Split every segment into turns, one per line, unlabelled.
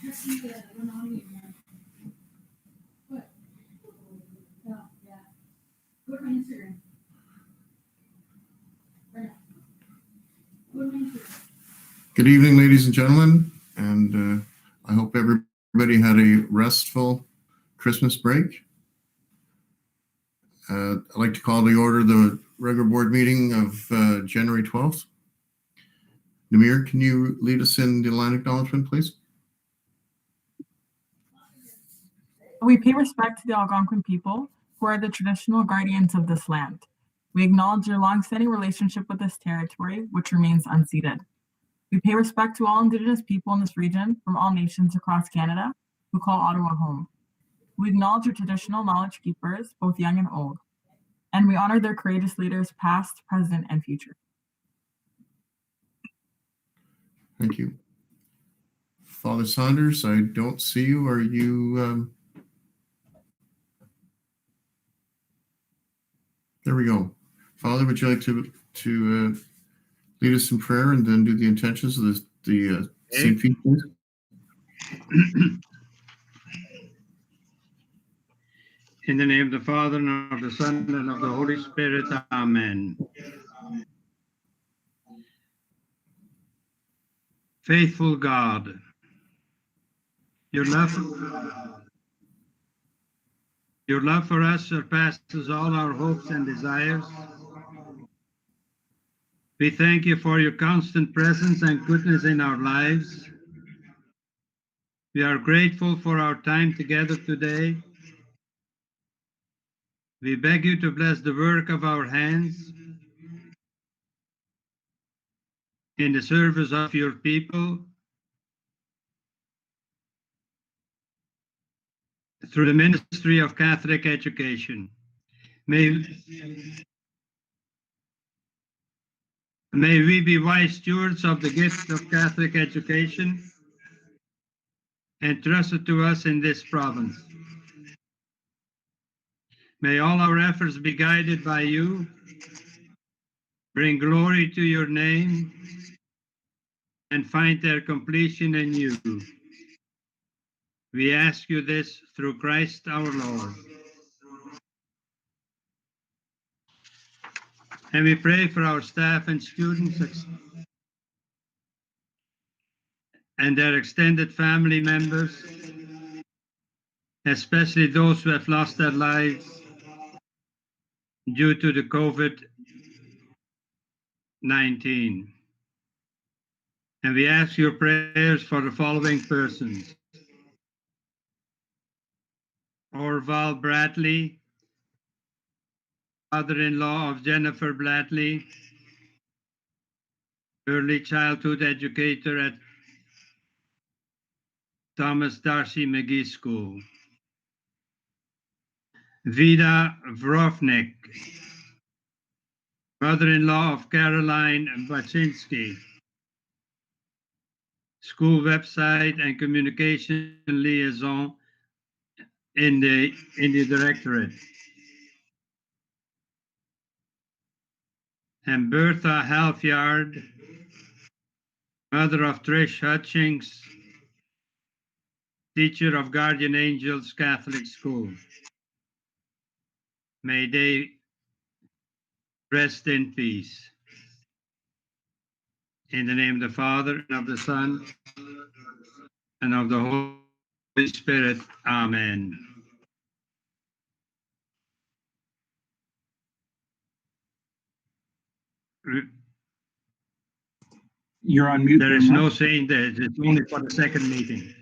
Good evening, ladies and gentlemen, and I hope everybody had a restful Christmas break. I'd like to call to order the regular board meeting of January 12th. Namir, can you lead us in the line acknowledgement, please?
We pay respect to the Algonquin people, who are the traditional guardians of this land. We acknowledge your longstanding relationship with this territory, which remains unceded. We pay respect to all Indigenous people in this region from all nations across Canada who call Ottawa home. We acknowledge your traditional knowledge keepers, both young and old, and we honor their courageous leaders past, present, and future.
Thank you. Father Saunders, I don't see you. Are you... There we go. Father, would you like to lead us in prayer and then do the intentions of the St. Pete, please?
In the name of the Father, and of the Son, and of the Holy Spirit, amen. Faithful God, your love for us surpasses all our hopes and desires. We thank you for your constant presence and goodness in our lives. We are grateful for our time together today. We beg you to bless the work of our hands in the service of your people through the ministry of Catholic education. May we be wise stewards of the gift of Catholic education entrusted to us in this province. May all our efforts be guided by you, bring glory to your name, and find their completion in you. We ask you this through Christ our Lord. And we pray for our staff and students and their extended family members, especially those who have lost their lives due to the COVID-19. And we ask your prayers for the following persons: Orval Bradley, father-in-law of Jennifer Bradley, early childhood educator at Thomas Darcy McGee School. Vida Vrovnik, mother-in-law of Caroline Baczynski, school website and communication liaison in the directorate. And Bertha Halfyard, mother of Trish Hutchings, teacher of Guardian Angels Catholic School. May they rest in peace. In the name of the Father, and of the Son, and of the Holy Spirit, amen.
You're on mute.
There is no saying that. It's only for the second meeting.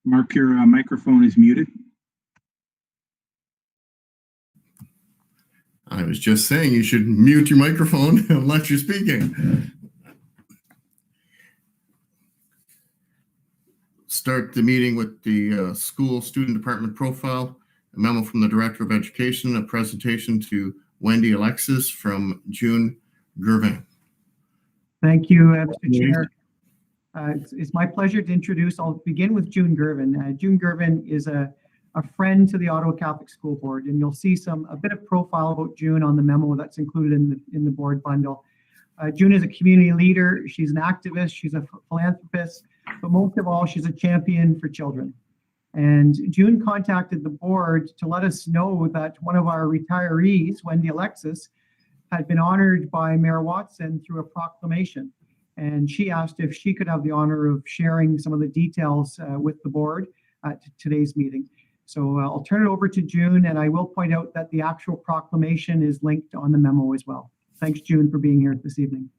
Mark, your microphone is muted.
I was just saying you should mute your microphone unless you're speaking. Start the meeting with the school student department profile, a memo from the Director of Education, a presentation to Wendy Alexis from June Gervin.
Thank you, Mr. Chair. It's my pleasure to introduce, I'll begin with June Gervin. June Gervin is a friend to the Ottawa Catholic School Board, and you'll see a bit of profile about June on the memo that's included in the board bundle. June is a community leader, she's an activist, she's a philanthropist, but most of all, she's a champion for children. And June contacted the board to let us know that one of our retirees, Wendy Alexis, had been honored by Mayor Watson through a proclamation. And she asked if she could have the honor of sharing some of the details with the board at today's meeting. So I'll turn it over to June, and I will point out that the actual proclamation is linked on the memo as well. Thanks, June, for being here this evening.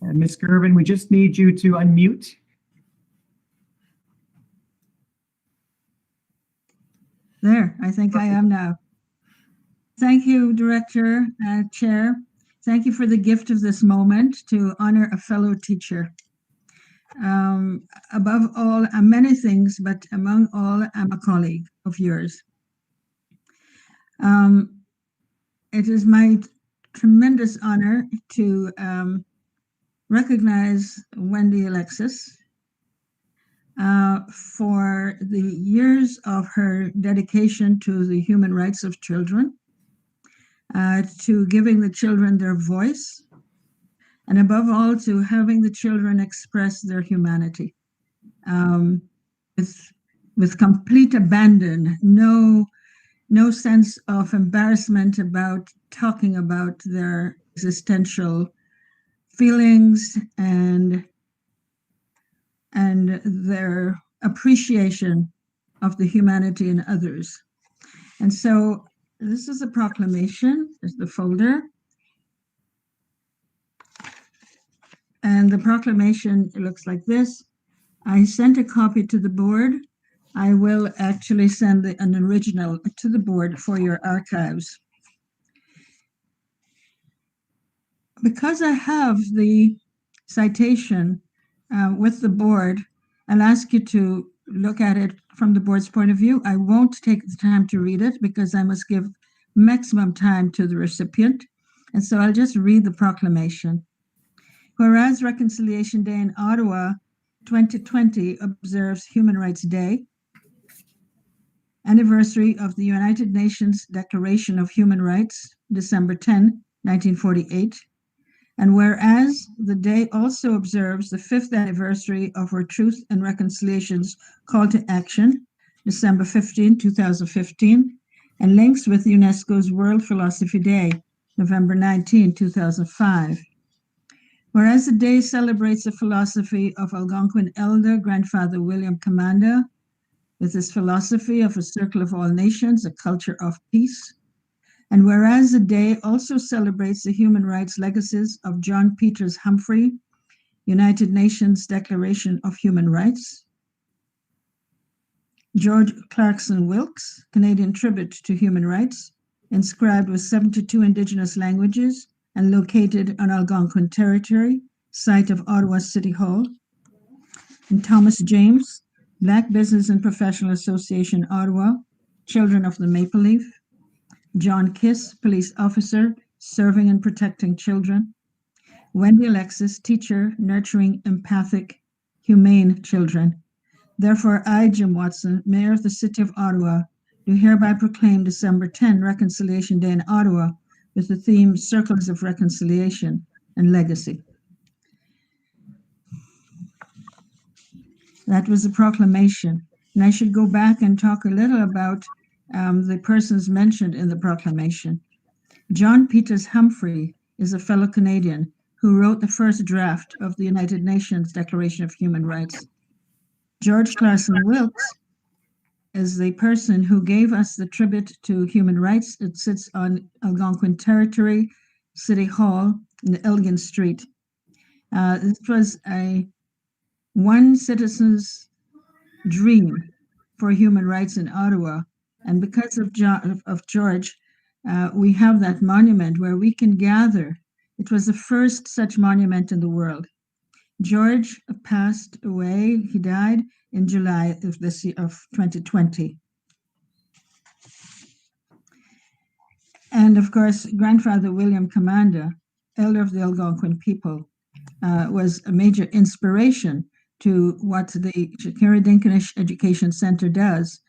And Ms. Gervin, we just need you to unmute.
There, I think I am now. Thank you, Director, Chair. Thank you for the gift of this moment to honor a fellow teacher. Above all, many things, but among all, I'm a colleague of yours. It is my tremendous honor to recognize Wendy Alexis for the years of her dedication to the human rights of children, to giving the children their voice, and above all, to having the children express their humanity with complete abandon, no sense of embarrassment about talking about their existential feelings and their appreciation of the humanity in others. And so this is a proclamation, there's the folder. And the proclamation looks like this. I sent a copy to the board. I will actually send an original to the board for your archives. Because I have the citation with the board, I'll ask you to look at it from the board's point of view. I won't take the time to read it because I must give maximum time to the recipient. And so I'll just read the proclamation. Whereas Reconciliation Day in Ottawa 2020 observes Human Rights Day, anniversary of the United Nations Declaration of Human Rights, December 10, 1948, and whereas the day also observes the 5th anniversary of our Truth and Reconciliation's Call to Action, December 15, 2015, and links with UNESCO's World Philosophy Day, November 19, 2005. Whereas the day celebrates the philosophy of Algonquin elder grandfather William Commanda, with his philosophy of a circle of all nations, a culture of peace. And whereas the day also celebrates the human rights legacies of John Peters Humphrey, United Nations Declaration of Human Rights, George Clarkson Wilkes, Canadian Tribute to Human Rights, inscribed with 72 Indigenous languages and located on Algonquin territory, site of Ottawa City Hall, and Thomas James, Black Business and Professional Association, Ottawa, Children of the Maple Leaf, John Kiss, police officer, serving and protecting children, Wendy Alexis, teacher, nurturing empathic, humane children. Therefore, I, Jim Watson, Mayor of the City of Ottawa, do hereby proclaim December 10 Reconciliation Day in Ottawa with the theme Circles of Reconciliation and Legacy. That was a proclamation. And I should go back and talk a little about the persons mentioned in the proclamation. John Peters Humphrey is a fellow Canadian who wrote the first draft of the United Nations Declaration of Human Rights. George Clarkson Wilkes is the person who gave us the tribute to human rights. It sits on Algonquin territory, City Hall in Elgin Street. This was one citizen's dream for human rights in Ottawa. And because of George, we have that monument where we can gather. It was the first such monument in the world. George passed away. He died in July of this year of 2020. And of course, grandfather William Commanda, elder of the Algonquin people, was a major inspiration to what the Shakara-Dinkanish Education Center does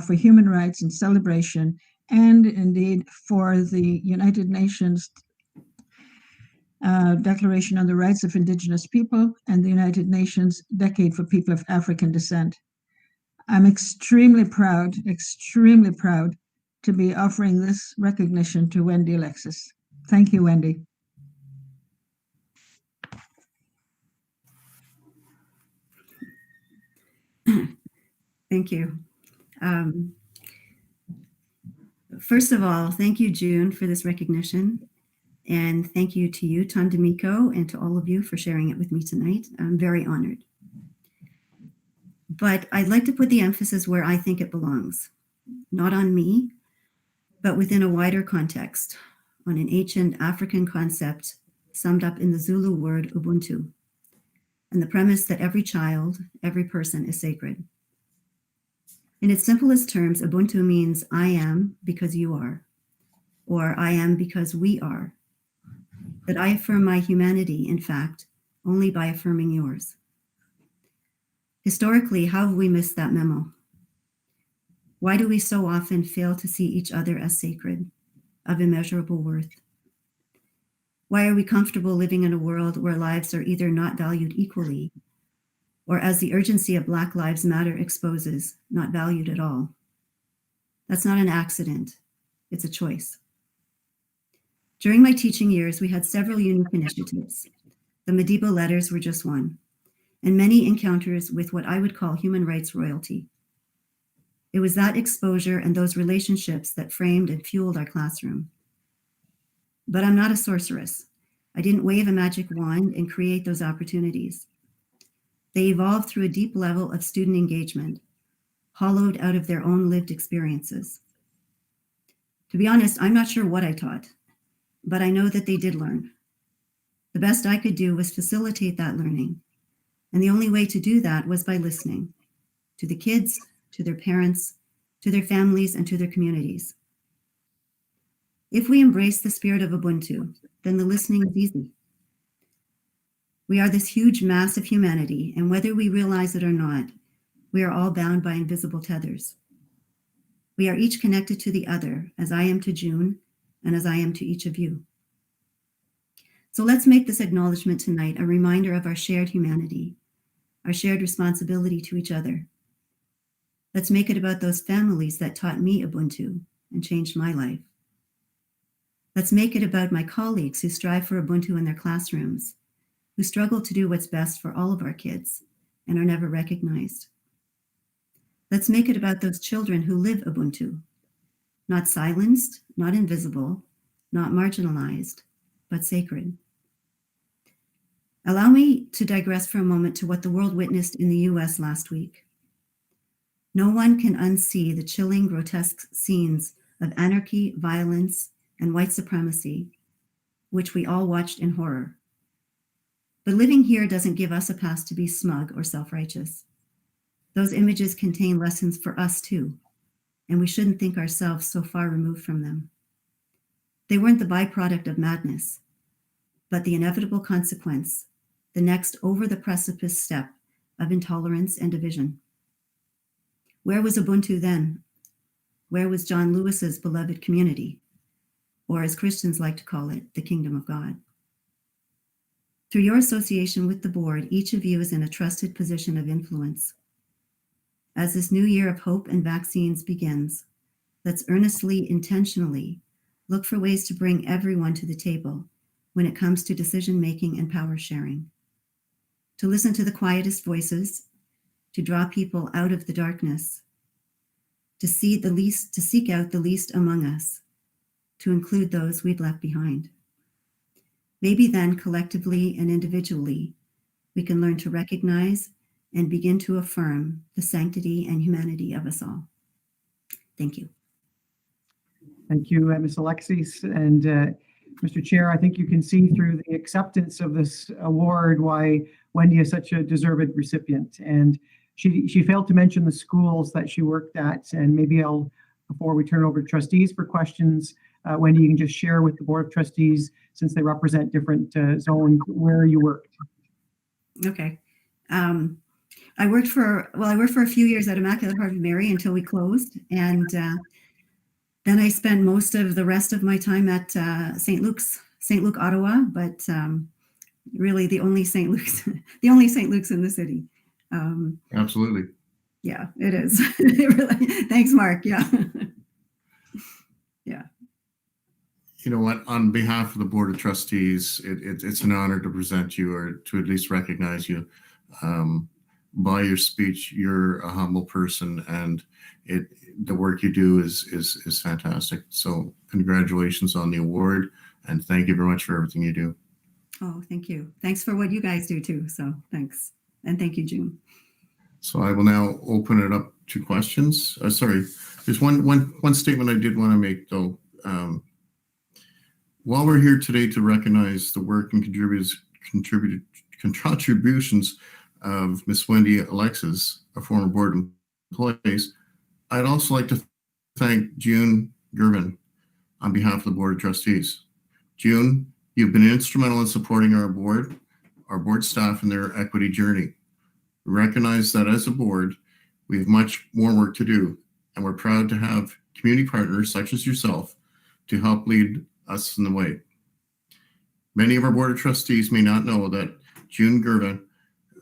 for human rights and celebration, and indeed for the United Nations Declaration on the Rights of Indigenous People and the United Nations Decade for People of African Descent. I'm extremely proud to be offering this recognition to Wendy Alexis. Thank you, Wendy.
Thank you. First of all, thank you, June, for this recognition. And thank you to you, Tom D'Amico, and to all of you for sharing it with me tonight. I'm very honored. But I'd like to put the emphasis where I think it belongs, not on me, but within a wider context, on an ancient African concept summed up in the Zulu word Ubuntu, and the premise that every child, every person is sacred. In its simplest terms, Ubuntu means I am because you are, or I am because we are. That I affirm my humanity, in fact, only by affirming yours. Historically, how have we missed that memo? Why do we so often fail to see each other as sacred, of immeasurable worth? Why are we comfortable living in a world where lives are either not valued equally, or, as the urgency of Black Lives Matter exposes, not valued at all? That's not an accident, it's a choice. During my teaching years, we had several unique initiatives. The Madiba letters were just one, and many encounters with what I would call human rights royalty. It was that exposure and those relationships that framed and fueled our classroom. But I'm not a sorceress. I didn't wave a magic wand and create those opportunities. They evolved through a deep level of student engagement, hollowed out of their own lived experiences. To be honest, I'm not sure what I taught, but I know that they did learn. The best I could do was facilitate that learning. And the only way to do that was by listening to the kids, to their parents, to their families, and to their communities. If we embrace the spirit of Ubuntu, then the listening is easy. We are this huge mass of humanity, and whether we realize it or not, we are all bound by invisible tethers. We are each connected to the other, as I am to June, and as I am to each of you. So let's make this acknowledgement tonight a reminder of our shared humanity, our shared responsibility to each other. Let's make it about those families that taught me Ubuntu and changed my life. Let's make it about my colleagues who strive for Ubuntu in their classrooms, who struggle to do what's best for all of our kids and are never recognized. Let's make it about those children who live Ubuntu, not silenced, not invisible, not marginalized, but sacred. Allow me to digress for a moment to what the world witnessed in the US last week. No one can unsee the chilling, grotesque scenes of anarchy, violence, and white supremacy, which we all watched in horror. But living here doesn't give us a pass to be smug or self-righteous. Those images contain lessons for us too, and we shouldn't think ourselves so far removed from them. They weren't the byproduct of madness, but the inevitable consequence, the next over-the-precipice step of intolerance and division. Where was Ubuntu then? Where was John Lewis's beloved community? Or as Christians like to call it, the kingdom of God. Through your association with the board, each of you is in a trusted position of influence. As this new year of hope and vaccines begins, let's earnestly, intentionally look for ways to bring everyone to the table when it comes to decision-making and power sharing. To listen to the quietest voices, to draw people out of the darkness, to seek out the least among us, to include those we've left behind. Maybe then collectively and individually, we can learn to recognize and begin to affirm the sanctity and humanity of us all. Thank you.
Thank you, Ms. Alexis. And Mr. Chair, I think you can see through the acceptance of this award why Wendy is such a deserved recipient. And she failed to mention the schools that she worked at. And maybe before we turn over to trustees for questions, Wendy, you can just share with the Board of Trustees, since they represent different zones, where you worked.
Okay. I worked for a few years at Immaculate Heart of Mary until we closed. And then I spent most of the rest of my time at St. Luke, Ottawa, but really the only St. Luke's, the only St. Luke's in the city.
Absolutely.
Yeah, it is. Thanks, Mark. Yeah. Yeah.
You know what? On behalf of the Board of Trustees, it's an honor to present you, or to at least recognize you. By your speech, you're a humble person, and the work you do is fantastic. So congratulations on the award, and thank you very much for everything you do.
Oh, thank you. Thanks for what you guys do too. So thanks. And thank you, June.
So I will now open it up to questions. Sorry, there's one statement I did want to make though. While we're here today to recognize the work and contributions of Miss Wendy Alexis, a former board employee, I'd also like to thank June Gervin on behalf of the Board of Trustees. June, you've been instrumental in supporting our board staff in their equity journey. We recognize that as a board, we have much more work to do, and we're proud to have community partners such as yourself to help lead us in the way. Many of our Board of Trustees may not know that June Gervin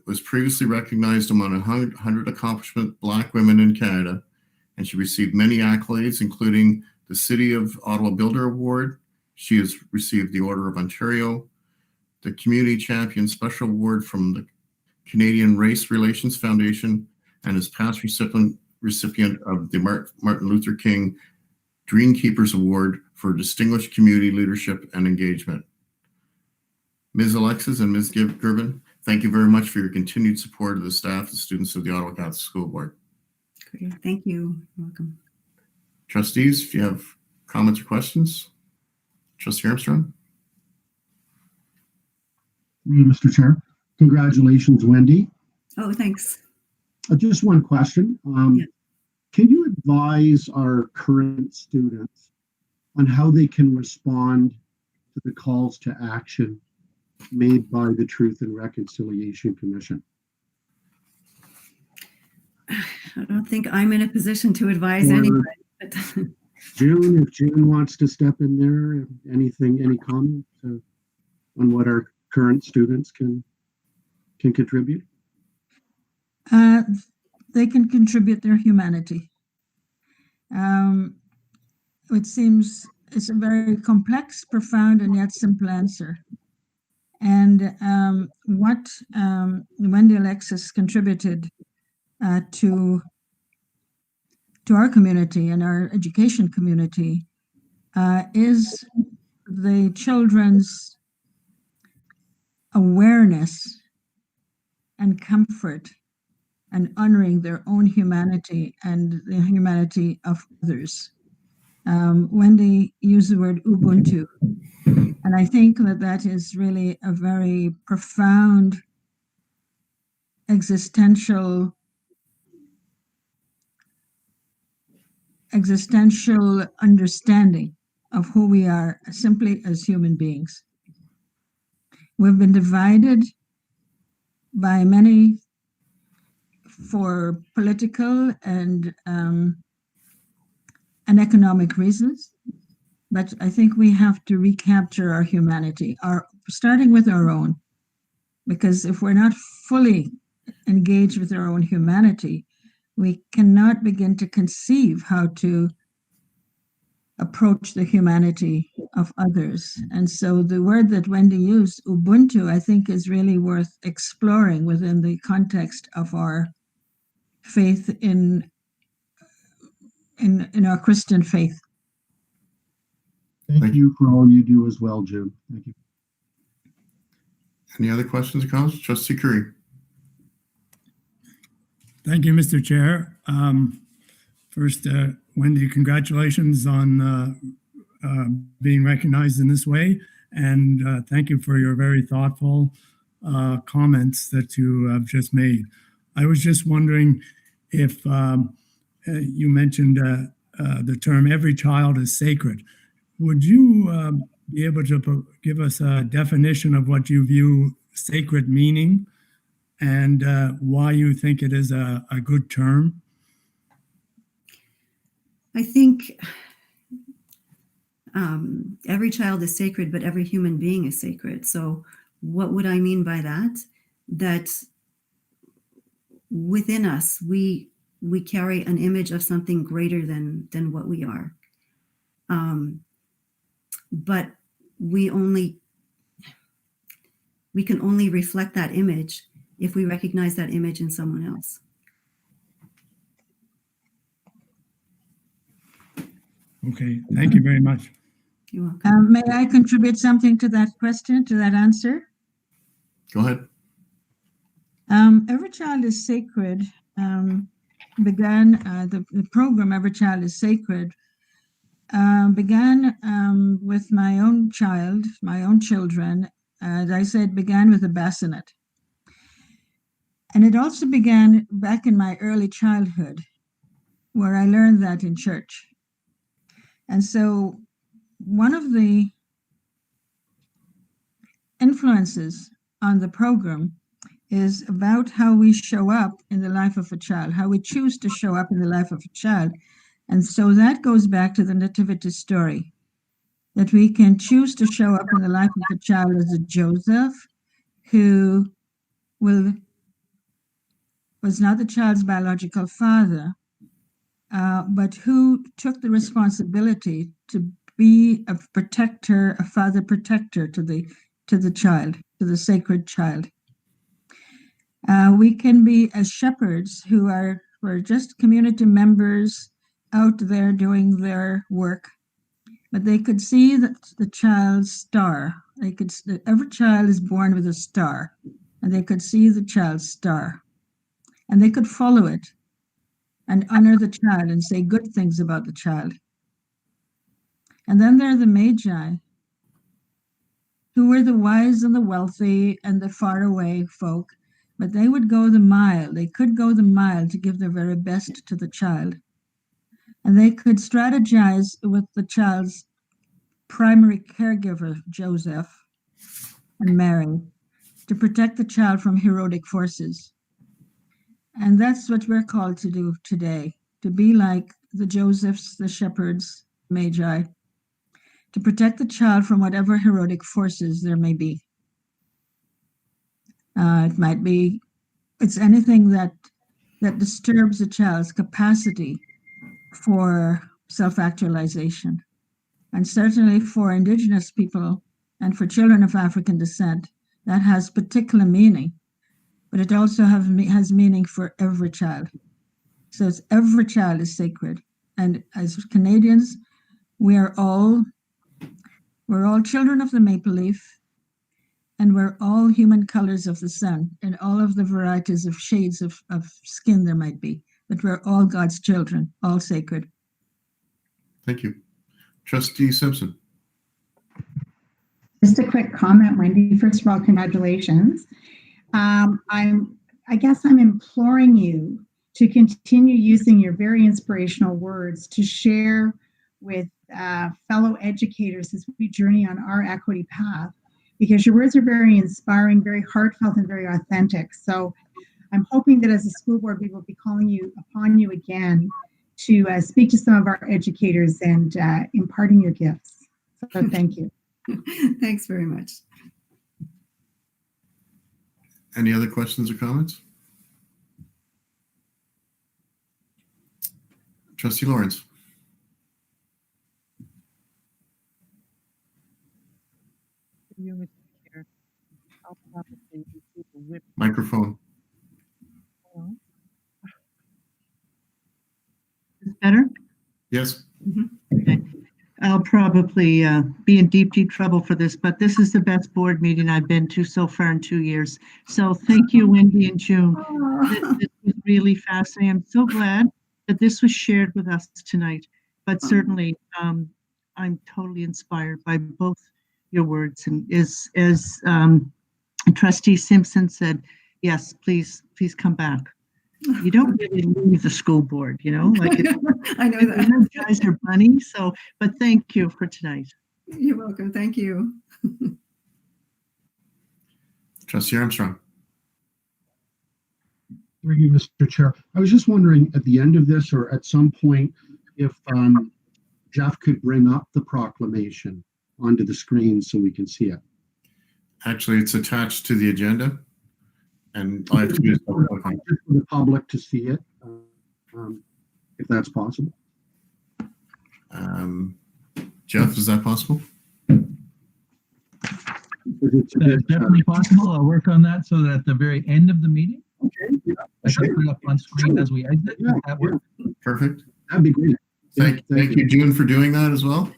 was previously recognized among 100 accomplishment Black women in Canada, and she received many accolades, including the City of Ottawa Builder Award. She has received the Order of Ontario, the Community Champion Special Award from the Canadian Race Relations Foundation, and is past recipient of the Martin Luther King Dream Keepers Award for Distinguished Community Leadership and Engagement. Ms. Alexis and Ms. Gervin, thank you very much for your continued support of the staff and students of the Ottawa Catholic School Board.
Great. Thank you. You're welcome.
Trustees, if you have comments or questions. Trustee Armstrong.
Mr. Chair, congratulations, Wendy.
Oh, thanks.
Just one question.
Yeah.
Can you advise our current students on how they can respond to the calls to action made by the Truth and Reconciliation Commission?
I don't think I'm in a position to advise anybody. But
June, if June wants to step in there, any comment on what our current students can contribute?
They can contribute their humanity. It seems it's a very complex, profound, and yet simple answer. And what Wendy Alexis contributed to our community and our education community is the children's awareness and comfort and honoring their own humanity and the humanity of others. Wendy used the word Ubuntu, and I think that is really a very profound existential understanding of who we are simply as human beings. We've been divided by many for political and economic reasons, but I think we have to recapture our humanity, starting with our own, because if we're not fully engaged with our own humanity, we cannot begin to conceive how to approach the humanity of others. And so the word that Wendy used, Ubuntu, I think is really worth exploring within the context of our faith in our Christian faith.
Thank you for all you do as well, Jim. Thank you.
Any other questions or comments? Trustee Curry.
Thank you, Mr. Chair. First, Wendy, congratulations on being recognized in this way. And thank you for your very thoughtful comments that you have just made. I was just wondering if you mentioned the term every child is sacred. Would you be able to give us a definition of what you view sacred meaning and why you think it is a good term?
I think every child is sacred, but every human being is sacred. So what would I mean by that? That within us, we carry an image of something greater than what we are. But we can only reflect that image if we recognize that image in someone else.
Okay, thank you very much.
You're welcome.
May I contribute something to that question, to that answer?
Go ahead.
Every Child is Sacred began, the program Every Child is Sacred began with my own child, my own children. As I said, began with a bassinet. And it also began back in my early childhood, where I learned that in church. And so one of the influences on the program is about how we show up in the life of a child, how we choose to show up in the life of a child. And so that goes back to the nativity story, that we can choose to show up in the life of a child as a Joseph who was not the child's biological father, but who took the responsibility to be a protector, a father protector to the child, to the sacred child. We can be as shepherds who are just community members out there doing their work, but they could see the child's star. Every child is born with a star, and they could see the child's star, and they could follow it and honor the child and say good things about the child. And then there are the Magi, who were the wise and the wealthy and the faraway folk, but they would go the mile. They could go the mile to give their very best to the child. And they could strategize with the child's primary caregiver, Joseph and Mary, to protect the child from Herodic forces. And that's what we're called to do today, to be like the Josephs, the shepherds, Magi, to protect the child from whatever Herodic forces there may be. It's anything that disturbs a child's capacity for self-actualization. And certainly for Indigenous people and for children of African descent, that has particular meaning, but it also has meaning for every child. So every child is sacred. And as Canadians, we're all children of the maple leaf, and we're all human colors of the sun and all of the varieties of shades of skin there might be, but we're all God's children, all sacred.
Thank you. Trustee Simpson.
Just a quick comment, Wendy. First of all, congratulations. I guess I'm imploring you to continue using your very inspirational words to share with fellow educators as we journey on our equity path, because your words are very inspiring, very heartfelt, and very authentic. So I'm hoping that as a school board, we will be calling upon you again to speak to some of our educators and imparting your gifts. So thank you.
Thanks very much.
Any other questions or comments? Trustee Lawrence. Microphone.
Is this better?
Yes.
Okay.
I'll probably be in deep, deep trouble for this, but this is the best board meeting I've been to so far in 2 years. So thank you, Wendy and June. This was really fascinating. I'm so glad that this was shared with us tonight. But certainly, I'm totally inspired by both your words. And as Trustee Simpson said, yes, please come back. You don't really leave the school board, you know, like
I know that.
You guys are funny. So, but thank you for tonight.
You're welcome. Thank you.
Trustee Armstrong.
Thank you, Mr. Chair. I was just wondering at the end of this or at some point if Jeff could bring up the proclamation onto the screen so we can see it.
Actually, it's attached to the agenda, and all I have to do is
for the public to see it, if that's possible.
Jeff, is that possible?
That's definitely possible. I'll work on that so that at the very end of the meeting,
okay, yeah,
I should put it up on screen as we exit.
Yeah,
that work?
Perfect.
That'd be great.
Thank you, June, for doing that as well.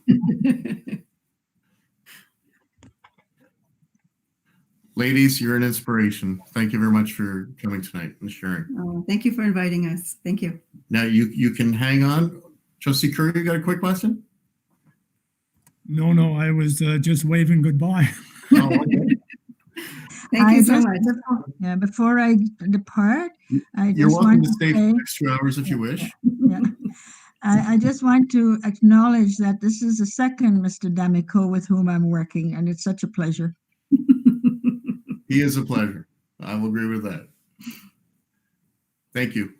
Ladies, you're an inspiration. Thank you very much for coming tonight and sharing.
Oh, thank you for inviting us. Thank you.
Now you can hang on. Trustee Curry, you got a quick question?
No, I was just waving goodbye.
Oh, okay.
Thank you so much.
Before I depart, I
You're
just
welcome
want
to stay
say,
for extra hours if you wish.
yeah. I just want to acknowledge that this is the second Mr. D'Amico with whom I'm working, and it's such a pleasure.
He is a pleasure. I will agree with that. Thank you.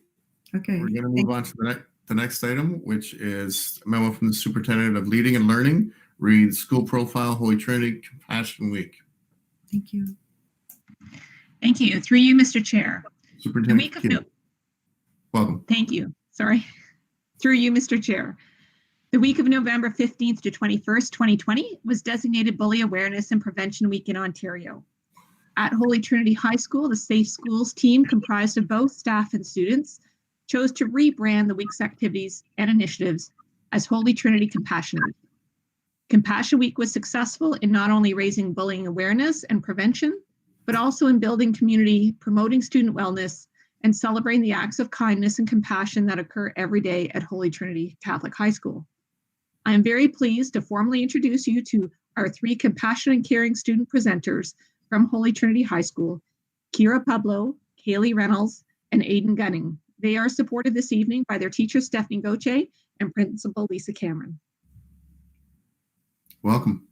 Okay.
We're going to move on to the next item, which is a memo from the Superintendent of Leading and Learning, read School Profile, Holy Trinity Compassion Week.
Thank you.
Thank you. Through you, Mr. Chair.
Superintendent, welcome.
Thank you. Sorry. Through you, Mr. Chair. The week of November 15th to 21st, 2020 was designated Bully Awareness and Prevention Week in Ontario. At Holy Trinity High School, the Safe Schools team, comprised of both staff and students, chose to rebrand the week's activities and initiatives as Holy Trinity Compassion Week. Compassion Week was successful in not only raising bullying awareness and prevention, but also in building community, promoting student wellness, and celebrating the acts of kindness and compassion that occur every day at Holy Trinity Catholic High School. I am very pleased to formally introduce you to our three compassion and caring student presenters from Holy Trinity High School, Kira Pablo, Kaylee Reynolds, and Aidan Gunning. They are supported this evening by their teacher, Stephanie Gauthier, and Principal Lisa Cameron.
Welcome.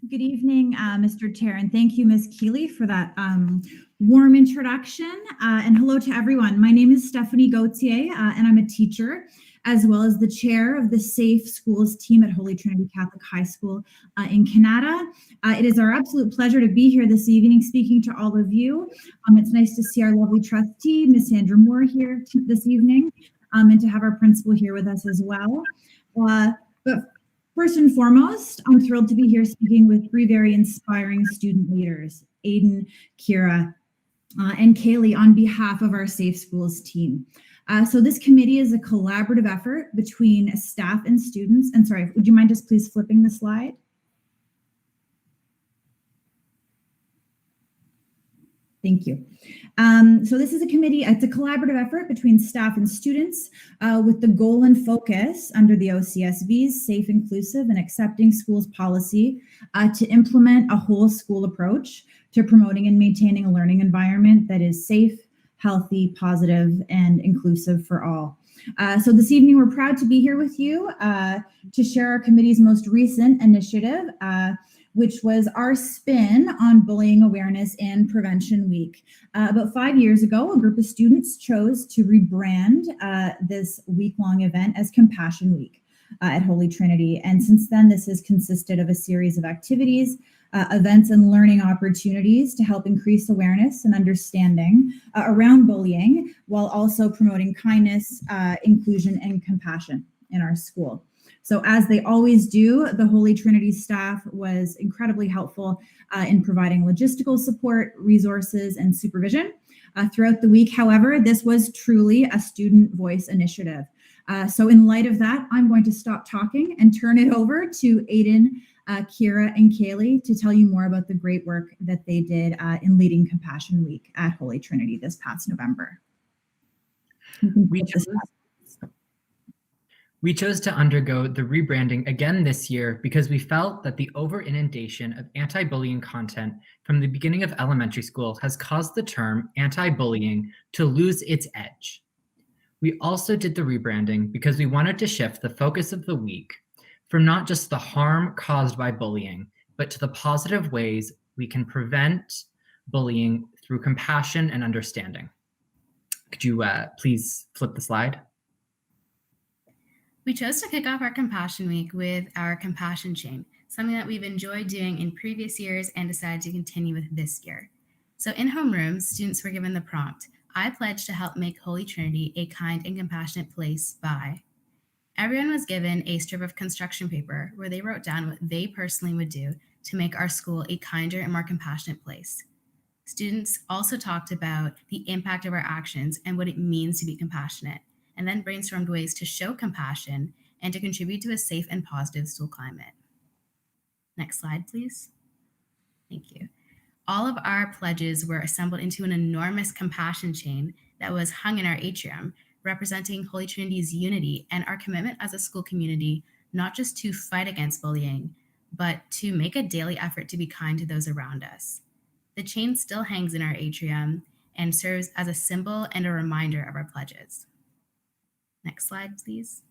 Good evening, Mr. Chair, and thank you, Ms. Keeley, for that warm introduction. And hello to everyone. My name is Stephanie Gauthier, and I'm a teacher, as well as the chair of the Safe Schools team at Holy Trinity Catholic High School in Canada. It is our absolute pleasure to be here this evening speaking to all of you. It's nice to see our lovely trustee, Ms. Sandra Moore, here this evening, and to have our principal here with us as well. But first and foremost, I'm thrilled to be here speaking with three very inspiring student leaders, Aidan, Kira, and Kaylee, on behalf of our Safe Schools team. So this committee is a collaborative effort between staff and students. And sorry, would you mind just please flipping the slide? Thank you. So this is a committee, it's a collaborative effort between staff and students with the goal and focus under the OCSB's Safe, Inclusive, and Accepting Schools policy to implement a whole school approach to promoting and maintaining a learning environment that is safe, healthy, positive, and inclusive for all. So this evening, we're proud to be here with you to share our committee's most recent initiative, which was our spin on Bullying Awareness and Prevention Week. About 5 years ago, a group of students chose to rebrand this week-long event as Compassion Week at Holy Trinity. And since then, this has consisted of a series of activities, events, and learning opportunities to help increase awareness and understanding around bullying, while also promoting kindness, inclusion, and compassion in our school. So as they always do, the Holy Trinity staff was incredibly helpful in providing logistical support, resources, and supervision. Throughout the week, however, this was truly a student voice initiative. So in light of that, I'm going to stop talking and turn it over to Aiden, Kira, and Kaylee to tell you more about the great work that they did in leading Compassion Week at Holy Trinity this past November.
We chose to undergo the rebranding again this year because we felt that the over-inundation of anti-bullying content from the beginning of elementary school has caused the term anti-bullying to lose its edge. We also did the rebranding because we wanted to shift the focus of the week from not just the harm caused by bullying, but to the positive ways we can prevent bullying through compassion and understanding. Could you please flip the slide?
We chose to kick off our Compassion Week with our compassion chain, something that we've enjoyed doing in previous years and decided to continue with this year. So in homeroom, students were given the prompt, I pledge to help make Holy Trinity a kind and compassionate place by. Everyone was given a strip of construction paper where they wrote down what they personally would do to make our school a kinder and more compassionate place. Students also talked about the impact of our actions and what it means to be compassionate, and then brainstormed ways to show compassion and to contribute to a safe and positive school climate. Next slide, please. Thank you. All of our pledges were assembled into an enormous compassion chain that was hung in our atrium, representing Holy Trinity's unity and our commitment as a school community, not just to fight against bullying, but to make a daily effort to be kind to those around us. The chain still hangs in our atrium and serves as a symbol and a reminder of our pledges. Next slide, please.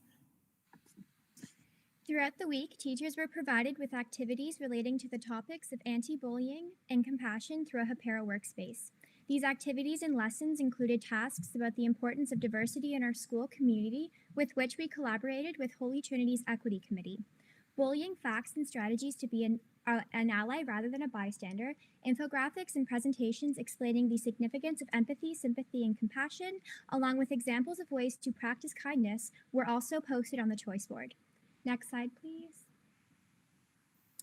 Throughout the week, teachers were provided with activities relating to the topics of anti-bullying and compassion through a Hapera workspace. These activities and lessons included tasks about the importance of diversity in our school community, with which we collaborated with Holy Trinity's Equity Committee. Bullying facts and strategies to be an ally rather than a bystander, infographics and presentations explaining the significance of empathy, sympathy, and compassion, along with examples of ways to practice kindness, were also posted on the choice board. Next slide, please.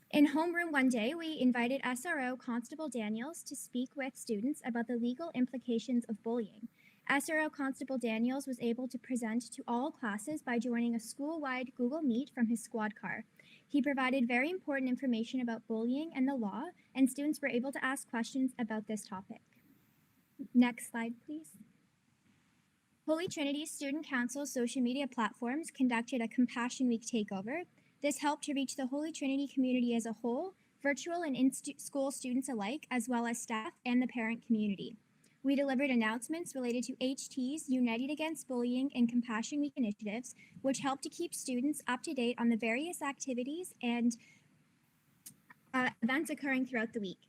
In homeroom one day, we invited SRO Constable Daniels to speak with students about the legal implications of bullying. SRO Constable Daniels was able to present to all classes by joining a school-wide Google Meet from his squad car. He provided very important information about bullying and the law, and students were able to ask questions about this topic. Next slide, please. Holy Trinity Student Council's social media platforms conducted a Compassion Week takeover. This helped to reach the Holy Trinity community as a whole, virtual and in-school students alike, as well as staff and the parent community. We delivered announcements related to HT's United Against Bullying and Compassion Week initiatives, which helped to keep students up to date on the various activities and events occurring throughout the week.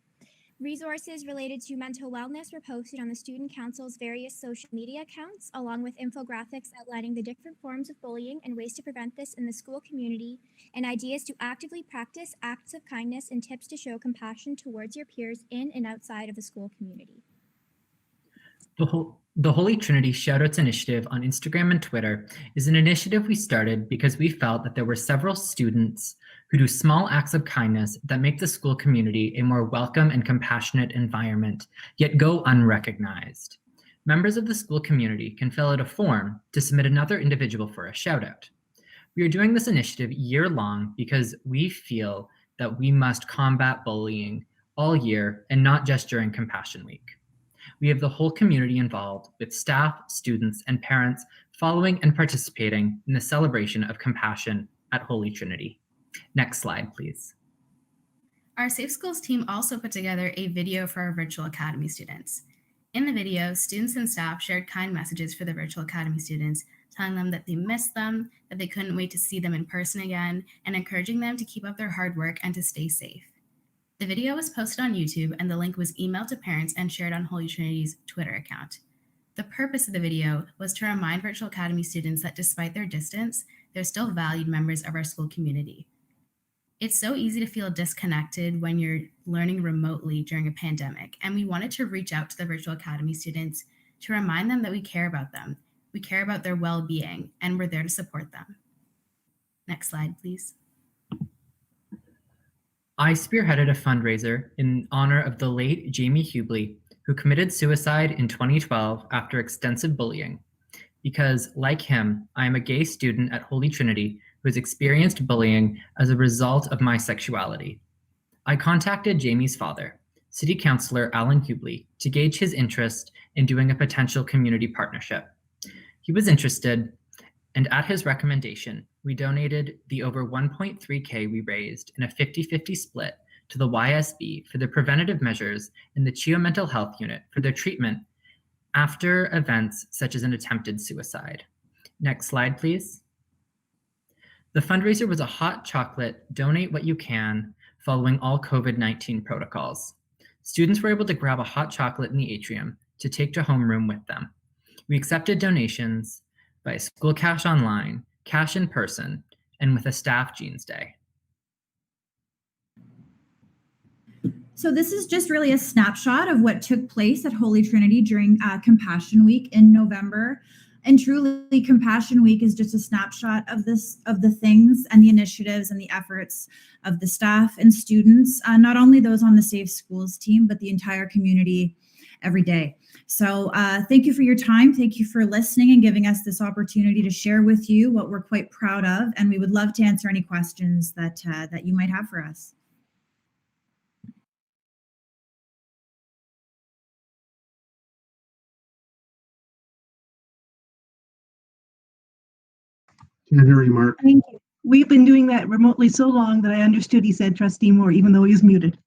Resources related to mental wellness were posted on the Student Council's various social media accounts, along with infographics outlining the different forms of bullying and ways to prevent this in the school community, and ideas to actively practice acts of kindness and tips to show compassion towards your peers in and outside of the school community.
The Holy Trinity Shoutouts initiative on Instagram and Twitter is an initiative we started because we felt that there were several students who do small acts of kindness that make the school community a more welcome and compassionate environment, yet go unrecognized. Members of the school community can fill out a form to submit another individual for a shoutout. We are doing this initiative year-long because we feel that we must combat bullying all year and not just during Compassion Week. We have the whole community involved, with staff, students, and parents following and participating in the celebration of compassion at Holy Trinity. Next slide, please.
Our Safe Schools team also put together a video for our Virtual Academy students. In the video, students and staff shared kind messages for the Virtual Academy students, telling them that they missed them, that they couldn't wait to see them in person again, and encouraging them to keep up their hard work and to stay safe. The video was posted on YouTube, and the link was emailed to parents and shared on Holy Trinity's Twitter account. The purpose of the video was to remind Virtual Academy students that despite their distance, they're still valued members of our school community. It's so easy to feel disconnected when you're learning remotely during a pandemic, and we wanted to reach out to the Virtual Academy students to remind them that we care about them, we care about their well-being, and we're there to support them. Next slide, please.
I spearheaded a fundraiser in honor of the late Jamie Hubley, who committed suicide in 2012 after extensive bullying. Because, like him, I am a gay student at Holy Trinity who has experienced bullying as a result of my sexuality. I contacted Jamie's father, City Councillor Alan Hubley, to gauge his interest in doing a potential community partnership. He was interested, and at his recommendation, we donated the over 1.3K we raised in a 50-50 split to the YSB for the preventative measures in the CHEO Mental Health Unit for their treatment after events such as an attempted suicide. Next slide, please. The fundraiser was a hot chocolate, donate what you can, following all COVID-19 protocols. Students were able to grab a hot chocolate in the atrium to take to homeroom with them. We accepted donations by school cash online, cash in person, and with a staff Jeans Day.
So this is just really a snapshot of what took place at Holy Trinity during Compassion Week in November. And truly, Compassion Week is just a snapshot of the things and the initiatives and the efforts of the staff and students, not only those on the Safe Schools team, but the entire community every day. So thank you for your time. Thank you for listening and giving us this opportunity to share with you what we're quite proud of. And we would love to answer any questions that you might have for us.
Can't hear you, Mark.
Thank you. We've been doing that remotely so long that I understood he said Trustee Moore, even though he was muted.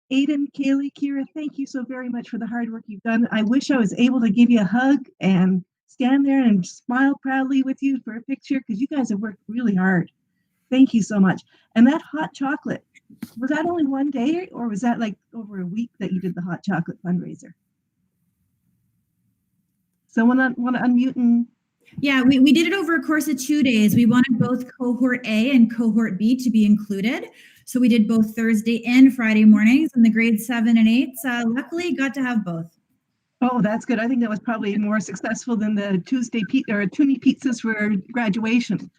Aidan, Kaylee, Kira, thank you so very much for the hard work you've done. I wish I was able to give you a hug and stand there and smile proudly with you for a picture, because you guys have worked really hard. Thank you so much. And that hot chocolate, was that only one day, or was that like over a week that you did the hot chocolate fundraiser? Someone want to unmute and...
Yeah, we did it over a course of 2 days. We wanted both cohort A and cohort B to be included. So we did both Thursday and Friday mornings, and the grade 7 and 8s luckily got to have both.
Oh, that's good. I think that was probably more successful than the Toonie pizzas for graduation.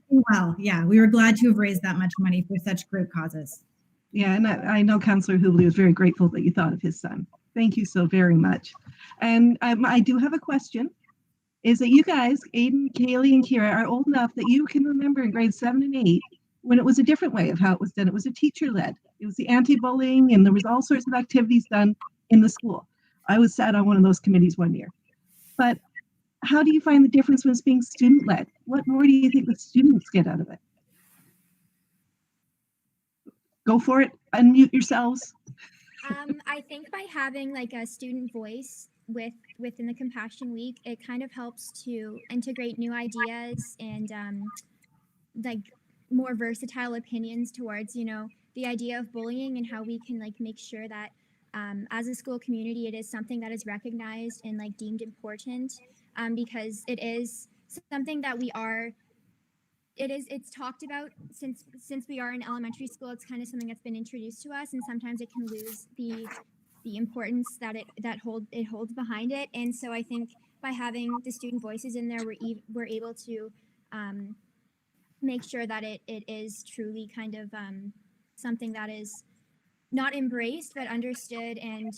Well, yeah, we were glad to have raised that much money for such great causes.
Yeah, and I know Councillor Hubley was very grateful that you thought of his son. Thank you so very much. And I do have a question. Is that you guys, Aidan, Kaylee, and Kira, are old enough that you can remember in grade 7 and 8 when it was a different way of how it was done. It was a teacher-led. It was the anti-bullying, and there was all sorts of activities done in the school. I was sat on one of those committees one year. But how do you find the difference when it's being student-led? What more do you think the students get out of it? Go for it. Unmute yourselves.
I think by having like a student voice within the Compassion Week, it kind of helps to integrate new ideas and like more versatile opinions towards, you know, the idea of bullying and how we can like make sure that as a school community, it is something that is recognized and like deemed important because it is something that it's talked about since we are in elementary school. It's kind of something that's been introduced to us, and sometimes it can lose the importance that it holds behind it. And so I think by having the student voices in there, we're able to make sure that it is truly kind of something that is not embraced but understood and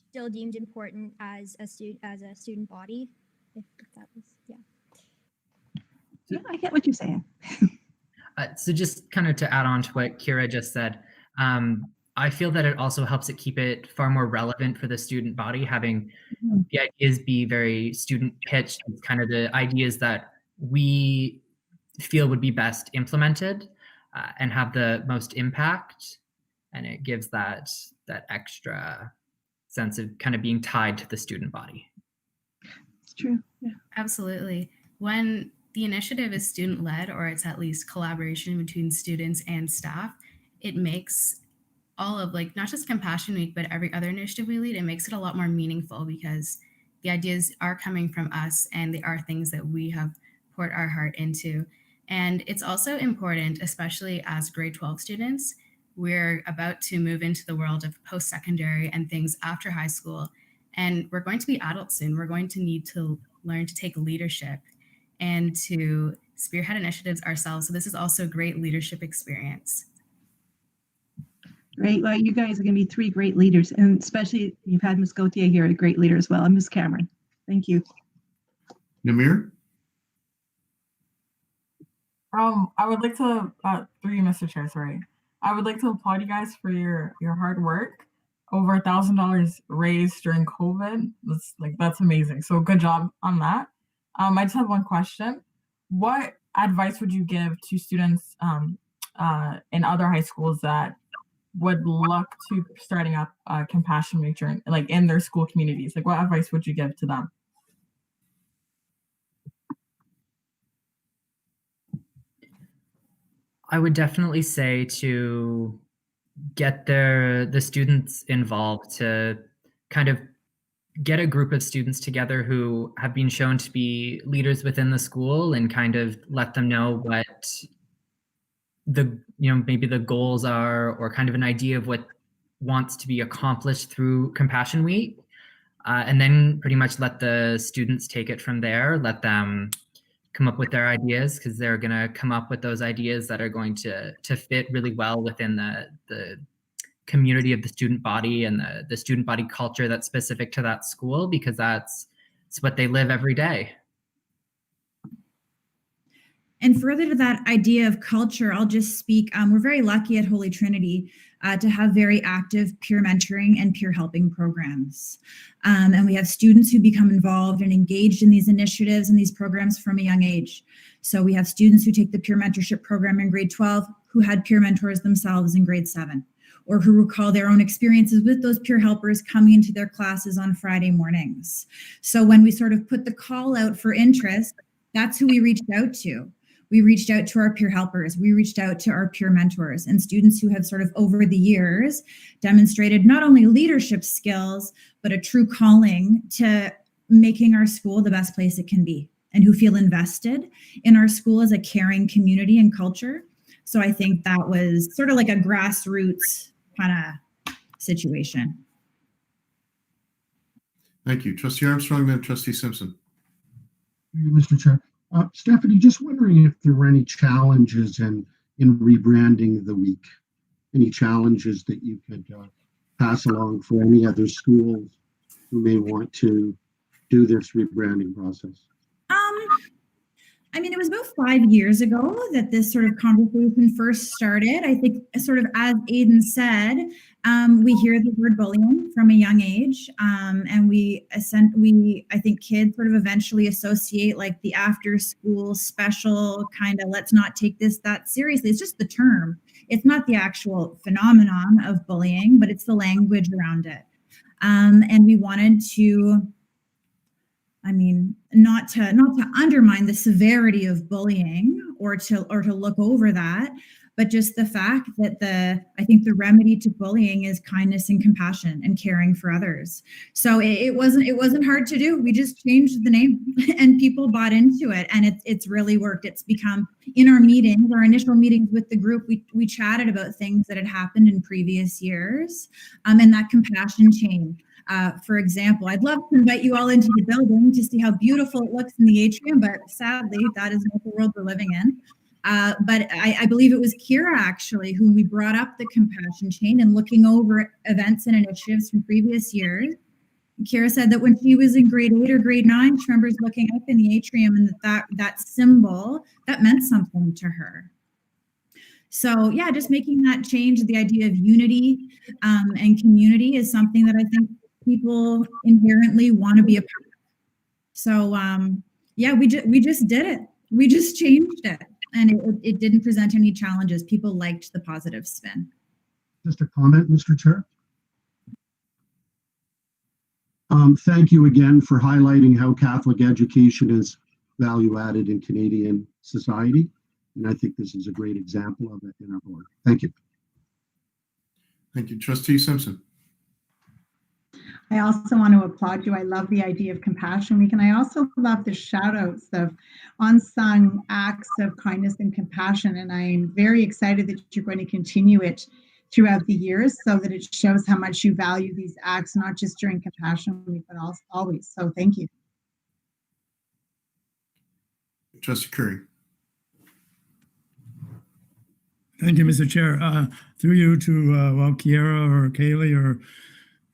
still deemed important as a student body. If that was
Yeah, I get what you're saying.
So just kind of to add on to what Kira just said, I feel that it also helps it keep it far more relevant for the student body, having the ideas be very student pitched. It's kind of the ideas that we feel would be best implemented and have the most impact. And it gives that extra sense of kind of being tied to the student body.
It's true. Yeah.
Absolutely. When the initiative is student-led, or it's at least collaboration between students and staff, it makes all of like not just Compassion Week, but every other initiative we lead, it makes it a lot more meaningful because the ideas are coming from us and they are things that we have poured our heart into. And it's also important, especially as grade 12 students, we're about to move into the world of post-secondary and things after high school. And we're going to be adults soon. We're going to need to learn to take leadership. and to spearhead initiatives ourselves. So this is also a great leadership experience.
Great. Well, you guys are going to be 3 great leaders, and especially you've had Ms. Gauthier here, a great leader as well, and Ms. Cameron. Thank you.
Namir?
I would like to, through you, Mr. Chair, sorry. I would like to applaud you guys for your hard work. Over $1,000 raised during COVID. That's amazing. So good job on that. I just have one question. What advice would you give to students in other high schools that would look to starting up Compassion Week during, in their school communities? What advice would you give to them?
I would definitely say to get the students involved, to kind of get a group of students together who have been shown to be leaders within the school, and kind of let them know what maybe the goals are, or kind of an idea of what wants to be accomplished through Compassion Week. And then pretty much let the students take it from there, let them come up with their ideas, because they're going to come up with those ideas that are going to fit really well within the community of the student body and the student body culture that's specific to that school, because it's what they live every day.
And further to that idea of culture, I'll just speak. We're very lucky at Holy Trinity to have very active peer mentoring and peer helping programs. And we have students who become involved and engaged in these initiatives and these programs from a young age. So we have students who take the peer mentorship program in grade 12 who had peer mentors themselves in grade 7, or who recall their own experiences with those peer helpers coming into their classes on Friday mornings. So when we sort of put the call out for interest, that's who we reached out to. We reached out to our peer helpers. We reached out to our peer mentors and students who have sort of over the years demonstrated not only leadership skills, but a true calling to making our school the best place it can be, and who feel invested in our school as a caring community and culture. So I think that was sort of like a grassroots kind of situation.
Thank you. Trustee Armstrong, then Trustee Simpson.
Mr. Chair. Stephanie, just wondering if there were any challenges in rebranding the week, any challenges that you could pass along for any other schools who may want to do this rebranding process?
I mean, it was about 5 years ago that this sort of conversation first started. I think, sort of as Aidan said, we hear the word bullying from a young age, and I think kids sort of eventually associate like the after school special kind of, let's not take this that seriously. It's just the term. It's not the actual phenomenon of bullying, but it's the language around it. And we wanted to, not to undermine the severity of bullying or to look over that, but just the fact that I think the remedy to bullying is kindness and compassion and caring for others. So it wasn't hard to do. We just changed the name and people bought into it, and it's really worked. It's become, in our meetings, our initial meetings with the group, we chatted about things that had happened in previous years, and that compassion chain. For example, I'd love to invite you all into the building to see how beautiful it looks in the atrium, but sadly, that is not the world we're living in. But I believe it was Kira, actually, who we brought up the compassion chain and looking over events and initiatives from previous years. Kira said that when she was in grade 8 or grade 9, she remembers looking up in the atrium and that symbol, that meant something to her. So yeah, just making that change, the idea of unity and community is something that I think people inherently want to be a part of. So yeah, we just did it. We just changed it, and it didn't present any challenges. People liked the positive spin.
Just a comment, Mr. Chair. Thank you again for highlighting how Catholic education is value added in Canadian society. And I think this is a great example of it in our board. Thank you.
Thank you. Trustee Simpson.
I also want to applaud you. I love the idea of Compassion Week, and I also love the shout outs of unsung acts of kindness and compassion. And I'm very excited that you're going to continue it throughout the years so that it shows how much you value these acts, not just during Compassion Week, but also always. So thank you.
Trustee Curry.
Thank you, Mr. Chair. Through you to Kiera or Kaylee or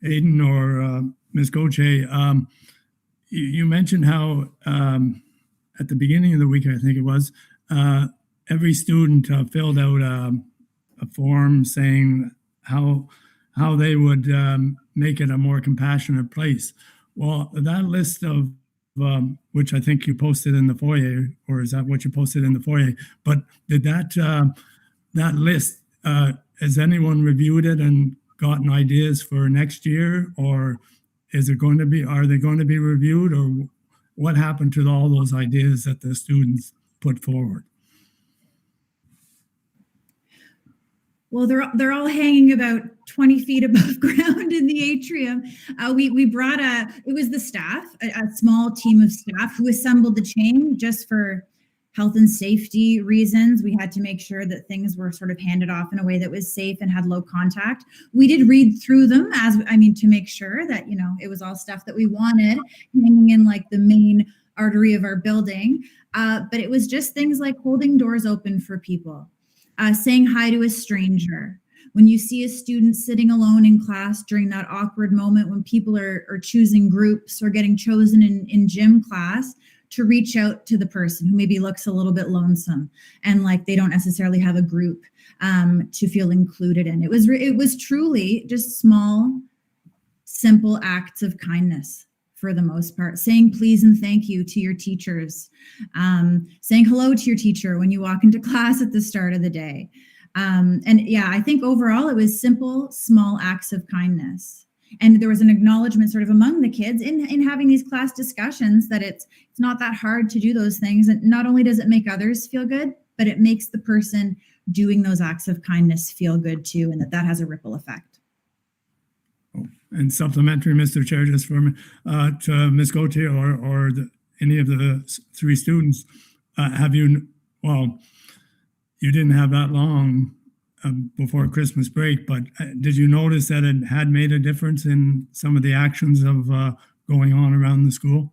Aiden or Ms. Goche, you mentioned how at the beginning of the week, I think it was, every student filled out a form saying how they would make it a more compassionate place. Well, that list of which I think you posted in the foyer, or is that what you posted in the foyer? But did that list, has anyone reviewed it and gotten ideas for next year, or are they going to be reviewed, or what happened to all those ideas that the students put forward?
Well, they're all hanging about 20 feet above ground in the atrium. We brought it was the staff, a small team of staff who assembled the chain just for health and safety reasons. We had to make sure that things were sort of handed off in a way that was safe and had low contact. We did read through them to make sure that, it was all stuff that we wanted hanging in like the main artery of our building. But it was just things like holding doors open for people, saying hi to a stranger. When you see a student sitting alone in class during that awkward moment when people are choosing groups or getting chosen in gym class, to reach out to the person who maybe looks a little bit lonesome and like they don't necessarily have a group to feel included in. It was truly just small, simple acts of kindness for the most part. Saying please and thank you to your teachers, saying hello to your teacher when you walk into class at the start of the day. I think overall it was simple, small acts of kindness. And there was an acknowledgement sort of among the kids in having these class discussions that it's not that hard to do those things. And not only does it make others feel good, but it makes the person doing those acts of kindness feel good too, and that has a ripple effect.
And supplementary, Mr. Chair, just for to Ms. Gauthier or any of the three students, you didn't have that long before Christmas break, but did you notice that it had made a difference in some of the actions of going on around the school?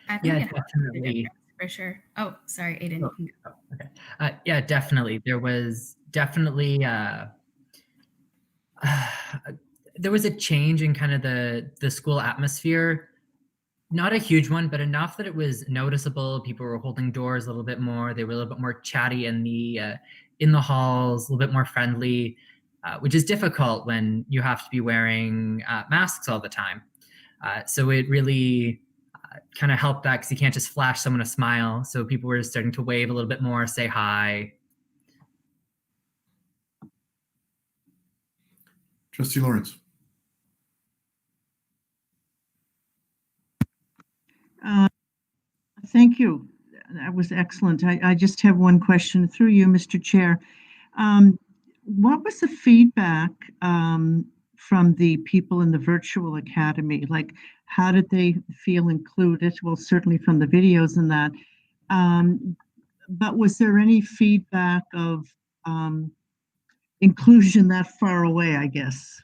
I think
Yeah,
it has made a
definitely.
difference, for sure. Oh, sorry, Aiden.
Okay. Yeah, definitely. There was definitely there was a change in kind of the school atmosphere. Not a huge one, but enough that it was noticeable. People were holding doors a little bit more. They were a little bit more chatty in the halls, a little bit more friendly, which is difficult when you have to be wearing masks all the time. So it really kind of helped that because you can't just flash someone a smile. So people were starting to wave a little bit more, say hi.
Trustee Lawrence.
Thank you. That was excellent. I just have one question through you, Mr. Chair. What was the feedback from the people in the virtual academy? Like, how did they feel included? Well, certainly from the videos and that. But was there any feedback of inclusion that far away, I guess?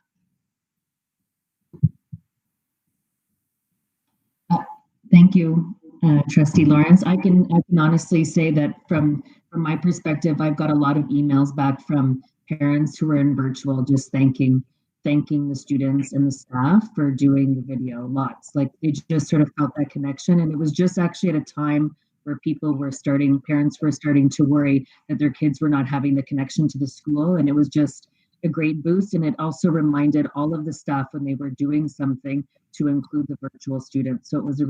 Thank you, Trustee Lawrence. I can honestly say that from my perspective, I've got a lot of emails back from parents who are in virtual, just thanking the students and the staff for doing the video. Lots, like they just sort of felt that connection, and it was just actually at a time where parents were starting to worry that their kids were not having the connection to the school, and it was just a great boost. And it also reminded all of the staff when they were doing something to include the virtual students. So it was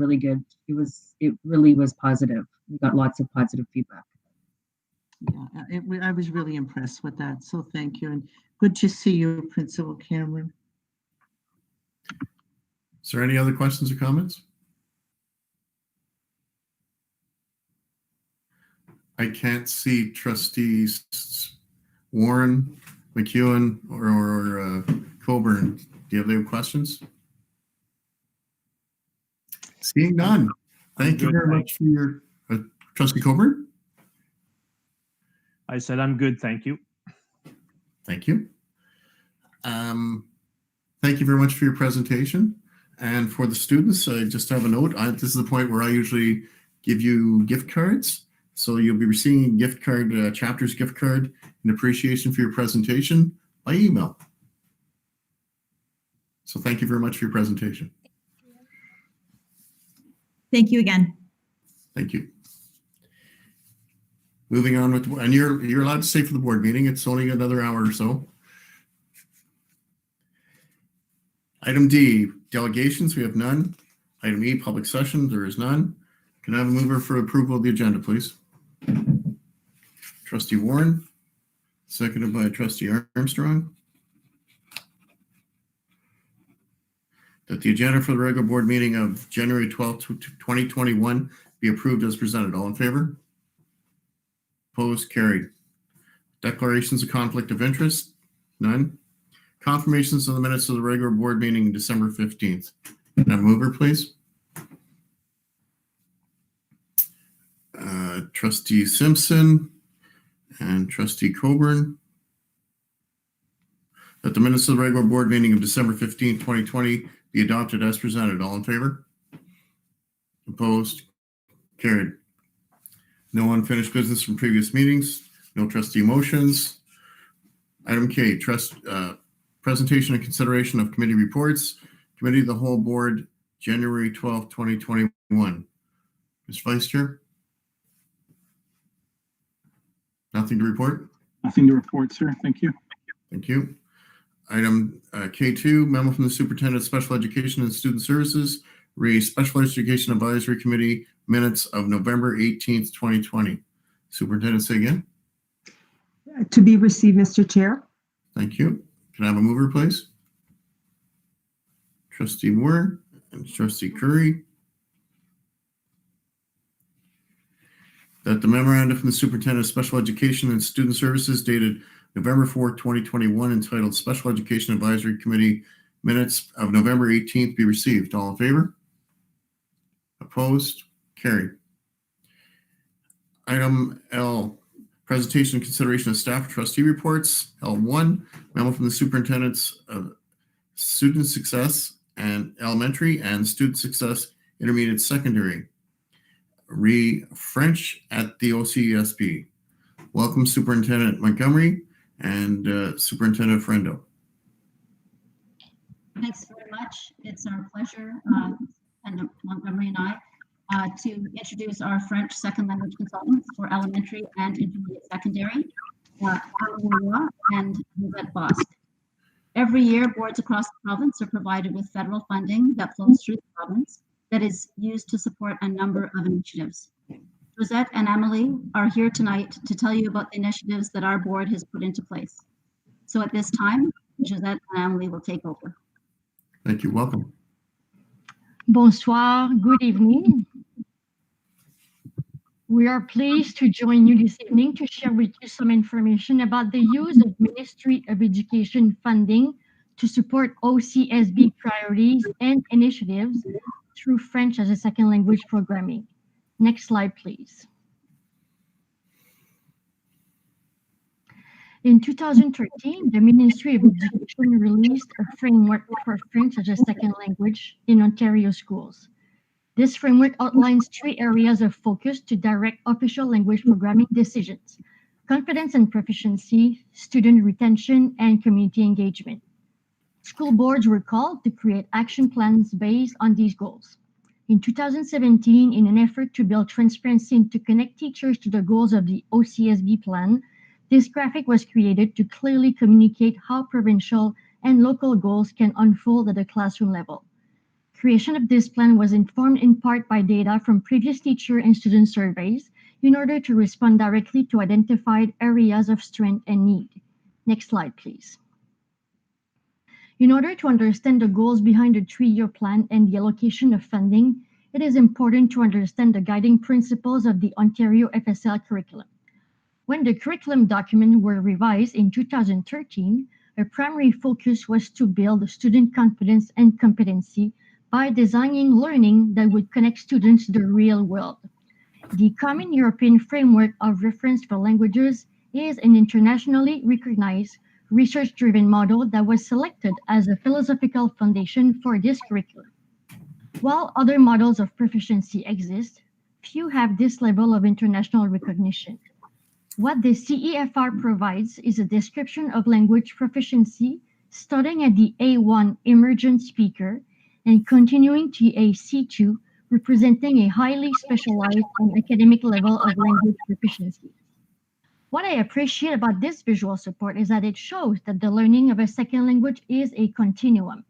it really was positive. We got lots of positive feedback.
Yeah, I was really impressed with that. So thank you. And good to see you, Principal Cameron.
Is there any other questions or comments? I can't see trustees Warren, McEwen, or Coburn. Do you have any questions? Seeing none. Thank you very much for your Trustee Coburn.
I said I'm good, thank you.
Thank you. Thank you very much for your presentation. And for the students, I just have a note. This is the point where I usually give you gift cards. So you'll be receiving a gift card, Chapters gift card, in appreciation for your presentation by email. So thank you very much for your presentation.
Thank you again.
Thank you. Moving on with, and you're allowed to stay for the board meeting. It's only another hour or so. Item D, delegations, we have none. Item E, public session, there is none. Can I have a mover for approval of the agenda, please? Trustee Warren, seconded by Trustee Armstrong. That the agenda for the regular board meeting of January 12th, 2021 be approved as presented. All in favor? Opposed? Carried. Declarations of conflict of interest? None. Confirmations of the minutes of the regular board meeting December 15th. Can I have a mover, please? Trustee Simpson and Trustee Coburn. That the minutes of the regular board meeting of December 15th, 2020 be adopted as presented. All in favor? Opposed? Carried. No unfinished business from previous meetings. No trustee motions. Item K, presentation and consideration of committee reports. Committee of the Whole Board, January 12th, 2021. Mr. Vice Chair? Nothing to report?
Nothing to report, sir. Thank you.
Thank you. Item K2, memo from the Superintendent of Special Education and Student Services, Special Education Advisory Committee minutes of November 18th, 2020. Superintendent, say again.
To be received, Mr. Chair.
Thank you. Can I have a mover, please? Trustee Moore and Trustee Curry. That the memorandum from the Superintendent of Special Education and Student Services dated November 4th, 2021, entitled Special Education Advisory Committee minutes of November 18th be received. All in favor? Opposed? Carried. Item L, presentation and consideration of staff trustee reports. L1, memo from the Superintendents of Student Success and Elementary and Student Success Intermediate Secondary. French at the OCSB. Welcome, Superintendent Montgomery and Superintendent Frendo.
Thanks very much. It's our pleasure, and Montgomery and I, to introduce our French second language consultants for elementary and intermediate secondary, Alan and Yvette Bosque. Every year, boards across the province are provided with federal funding that flows through the province that is used to support a number of initiatives. Josette and Emily are here tonight to tell you about the initiatives that our board has put into place. So at this time, Josette and Emily will take over.
Thank you. Welcome.
Bonsoir. Good evening. We are pleased to join you this evening to share with you some information about the use of Ministry of Education funding to support OCSB priorities and initiatives through French as a second language programming. Next slide, please. In 2013, the Ministry of Education released a framework for French as a second language in Ontario schools. This framework outlines 3 areas of focus to direct official language programming decisions: confidence and proficiency, student retention, and community engagement. School boards were called to create action plans based on these goals. In 2017, in an effort to build transparency and to connect teachers to the goals of the OCSB plan, this graphic was created to clearly communicate how provincial and local goals can unfold at the classroom level. Creation of this plan was informed in part by data from previous teacher and student surveys in order to respond directly to identified areas of strength and need. Next slide, please. In order to understand the goals behind the 3-year plan and the allocation of funding, it is important to understand the guiding principles of the Ontario FSL curriculum. When the curriculum documents were revised in 2013, a primary focus was to build student confidence and competency by designing learning that would connect students to the real world. The Common European Framework of Reference for Languages is an internationally recognized research-driven model that was selected as a philosophical foundation for this curriculum. While other models of proficiency exist, few have this level of international recognition. What the CEFR provides is a description of language proficiency starting at the A1 emergent speaker and continuing to a C2, representing a highly specialized and academic level of language proficiency. What I appreciate about this visual support is that it shows that the learning of a second language is a continuum.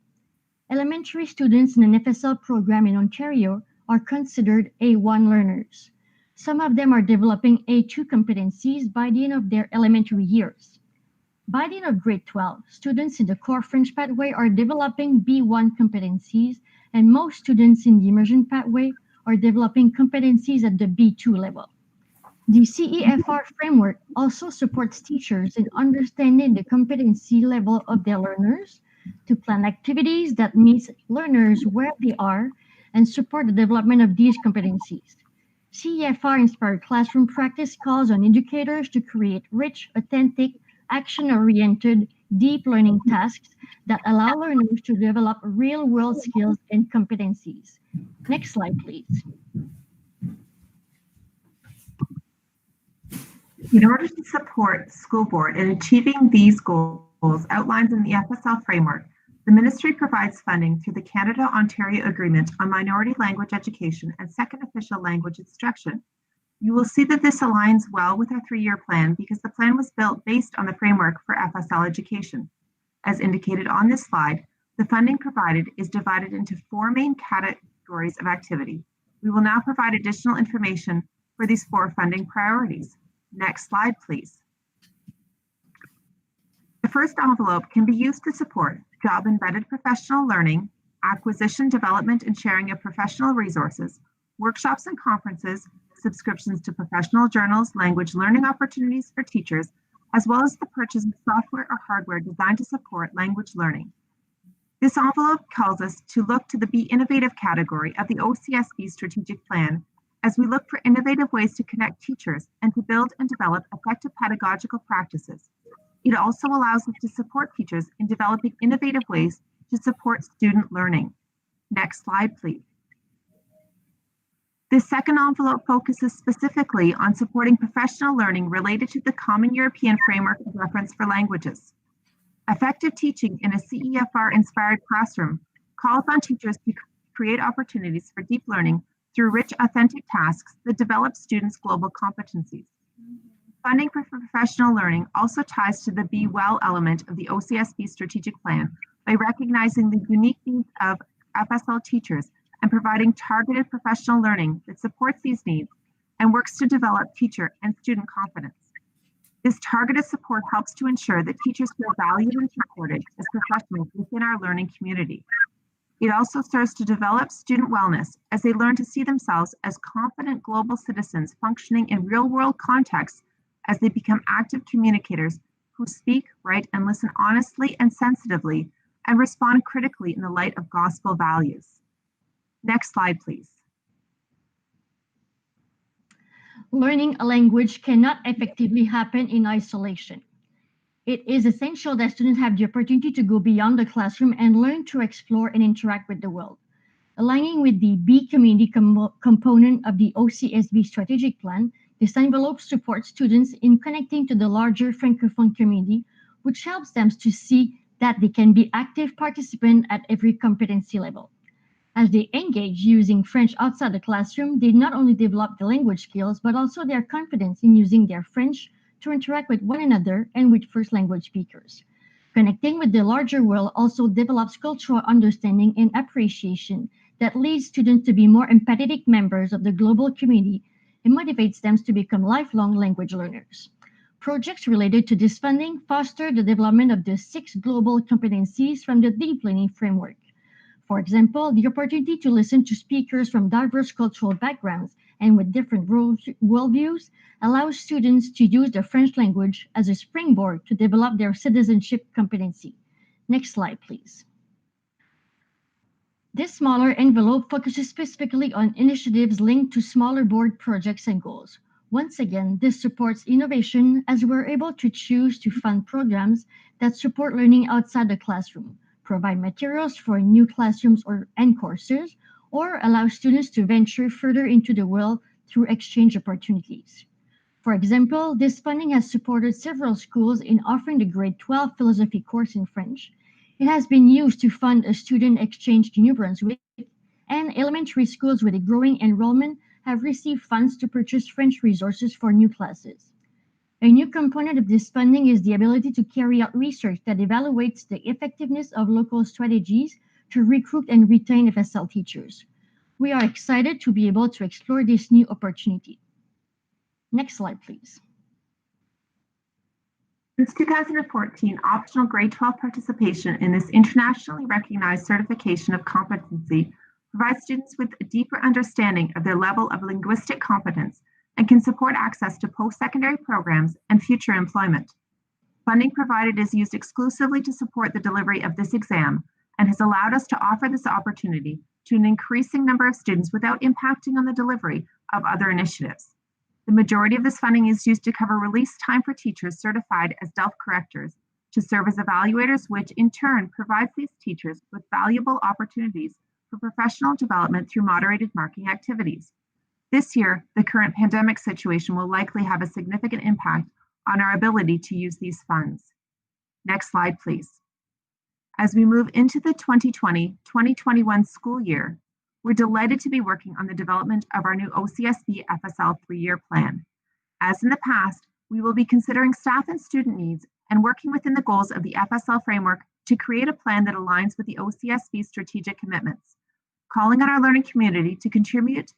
Elementary students in an FSL program in Ontario are considered A1 learners. Some of them are developing A2 competencies by the end of their elementary years. By the end of grade 12, students in the core French pathway are developing B1 competencies, and most students in the immersion pathway are developing competencies at the B2 level. The CEFR framework also supports teachers in understanding the competency level of their learners to plan activities that meet learners where they are and support the development of these competencies. CEFR-inspired classroom practice calls on educators to create rich, authentic, action-oriented, deep learning tasks that allow learners to develop real-world skills and competencies. Next slide, please.
In order to support the school board in achieving these goals outlined in the FSL framework, the Ministry provides funding through the Canada-Ontario Agreement on Minority Language Education and Second Official Language Instruction. You will see that this aligns well with our 3-year plan because the plan was built based on the framework for FSL education. As indicated on this slide, the funding provided is divided into 4 main categories of activity. We will now provide additional information for these 4 funding priorities. Next slide, please. The first envelope can be used to support job-embedded professional learning, acquisition, development, and sharing of professional resources, workshops and conferences, subscriptions to professional journals, language learning opportunities for teachers, as well as the purchase of software or hardware designed to support language learning. This envelope calls us to look to the Be Innovative category of the OCSB strategic plan as we look for innovative ways to connect teachers and to build and develop effective pedagogical practices. It also allows us to support teachers in developing innovative ways to support student learning. Next slide, please. This second envelope focuses specifically on supporting professional learning related to the Common European Framework of Reference for Languages. Effective teaching in a CEFR-inspired classroom calls on teachers to create opportunities for deep learning through rich, authentic tasks that develop students' global competencies. Funding for professional learning also ties to the Be Well element of the OCSB strategic plan by recognizing the unique needs of FSL teachers and providing targeted professional learning that supports these needs and works to develop teacher and student confidence. This targeted support helps to ensure that teachers feel valued and supported as professionals within our learning community. It also serves to develop student wellness as they learn to see themselves as confident global citizens functioning in real-world contexts as they become active communicators who speak, write, and listen honestly and sensitively and respond critically in the light of gospel values. Next slide, please.
Learning a language cannot effectively happen in isolation. It is essential that students have the opportunity to go beyond the classroom and learn to explore and interact with the world. Aligning with the Be Community component of the OCSB strategic plan, this envelope supports students in connecting to the larger Francophone community, which helps them to see that they can be active participants at every competency level. As they engage using French outside the classroom, they not only develop the language skills, but also their confidence in using their French to interact with one another and with first language speakers. Connecting with the larger world also develops cultural understanding and appreciation that leads students to be more empathetic members of the global community and motivates them to become lifelong language learners. Projects related to this funding foster the development of the 6 global competencies from the Deep Learning Framework. For example, the opportunity to listen to speakers from diverse cultural backgrounds and with different worldviews allows students to use the French language as a springboard to develop their citizenship competency. Next slide, please. This smaller envelope focuses specifically on initiatives linked to smaller board projects and goals. Once again, this supports innovation as we're able to choose to fund programs that support learning outside the classroom, provide materials for new classrooms and courses, or allow students to venture further into the world through exchange opportunities. For example, this funding has supported several schools in offering the grade 12 philosophy course in French. It has been used to fund a student exchange to New Brunswick, and elementary schools with a growing enrollment have received funds to purchase French resources for new classes. A new component of this funding is the ability to carry out research that evaluates the effectiveness of local strategies to recruit and retain FSL teachers. We are excited to be able to explore this new opportunity. Next slide, please.
Since 2014, optional grade 12 participation in this internationally recognized certification of competency provides students with a deeper understanding of their level of linguistic competence and can support access to post-secondary programs and future employment. Funding provided is used exclusively to support the delivery of this exam and has allowed us to offer this opportunity to an increasing number of students without impacting on the delivery of other initiatives. The majority of this funding is used to cover release time for teachers certified as DELF correctors to serve as evaluators, which in turn provides these teachers with valuable opportunities for professional development through moderated marking activities. This year, the current pandemic situation will likely have a significant impact on our ability to use these funds. Next slide, please. As we move into the 2020-2021 school year, we're delighted to be working on the development of our new OCSB FSL 3-year plan. As in the past, we will be considering staff and student needs and working within the goals of the FSL framework to create a plan that aligns with the OCSB's strategic commitments, calling on our learning community to contribute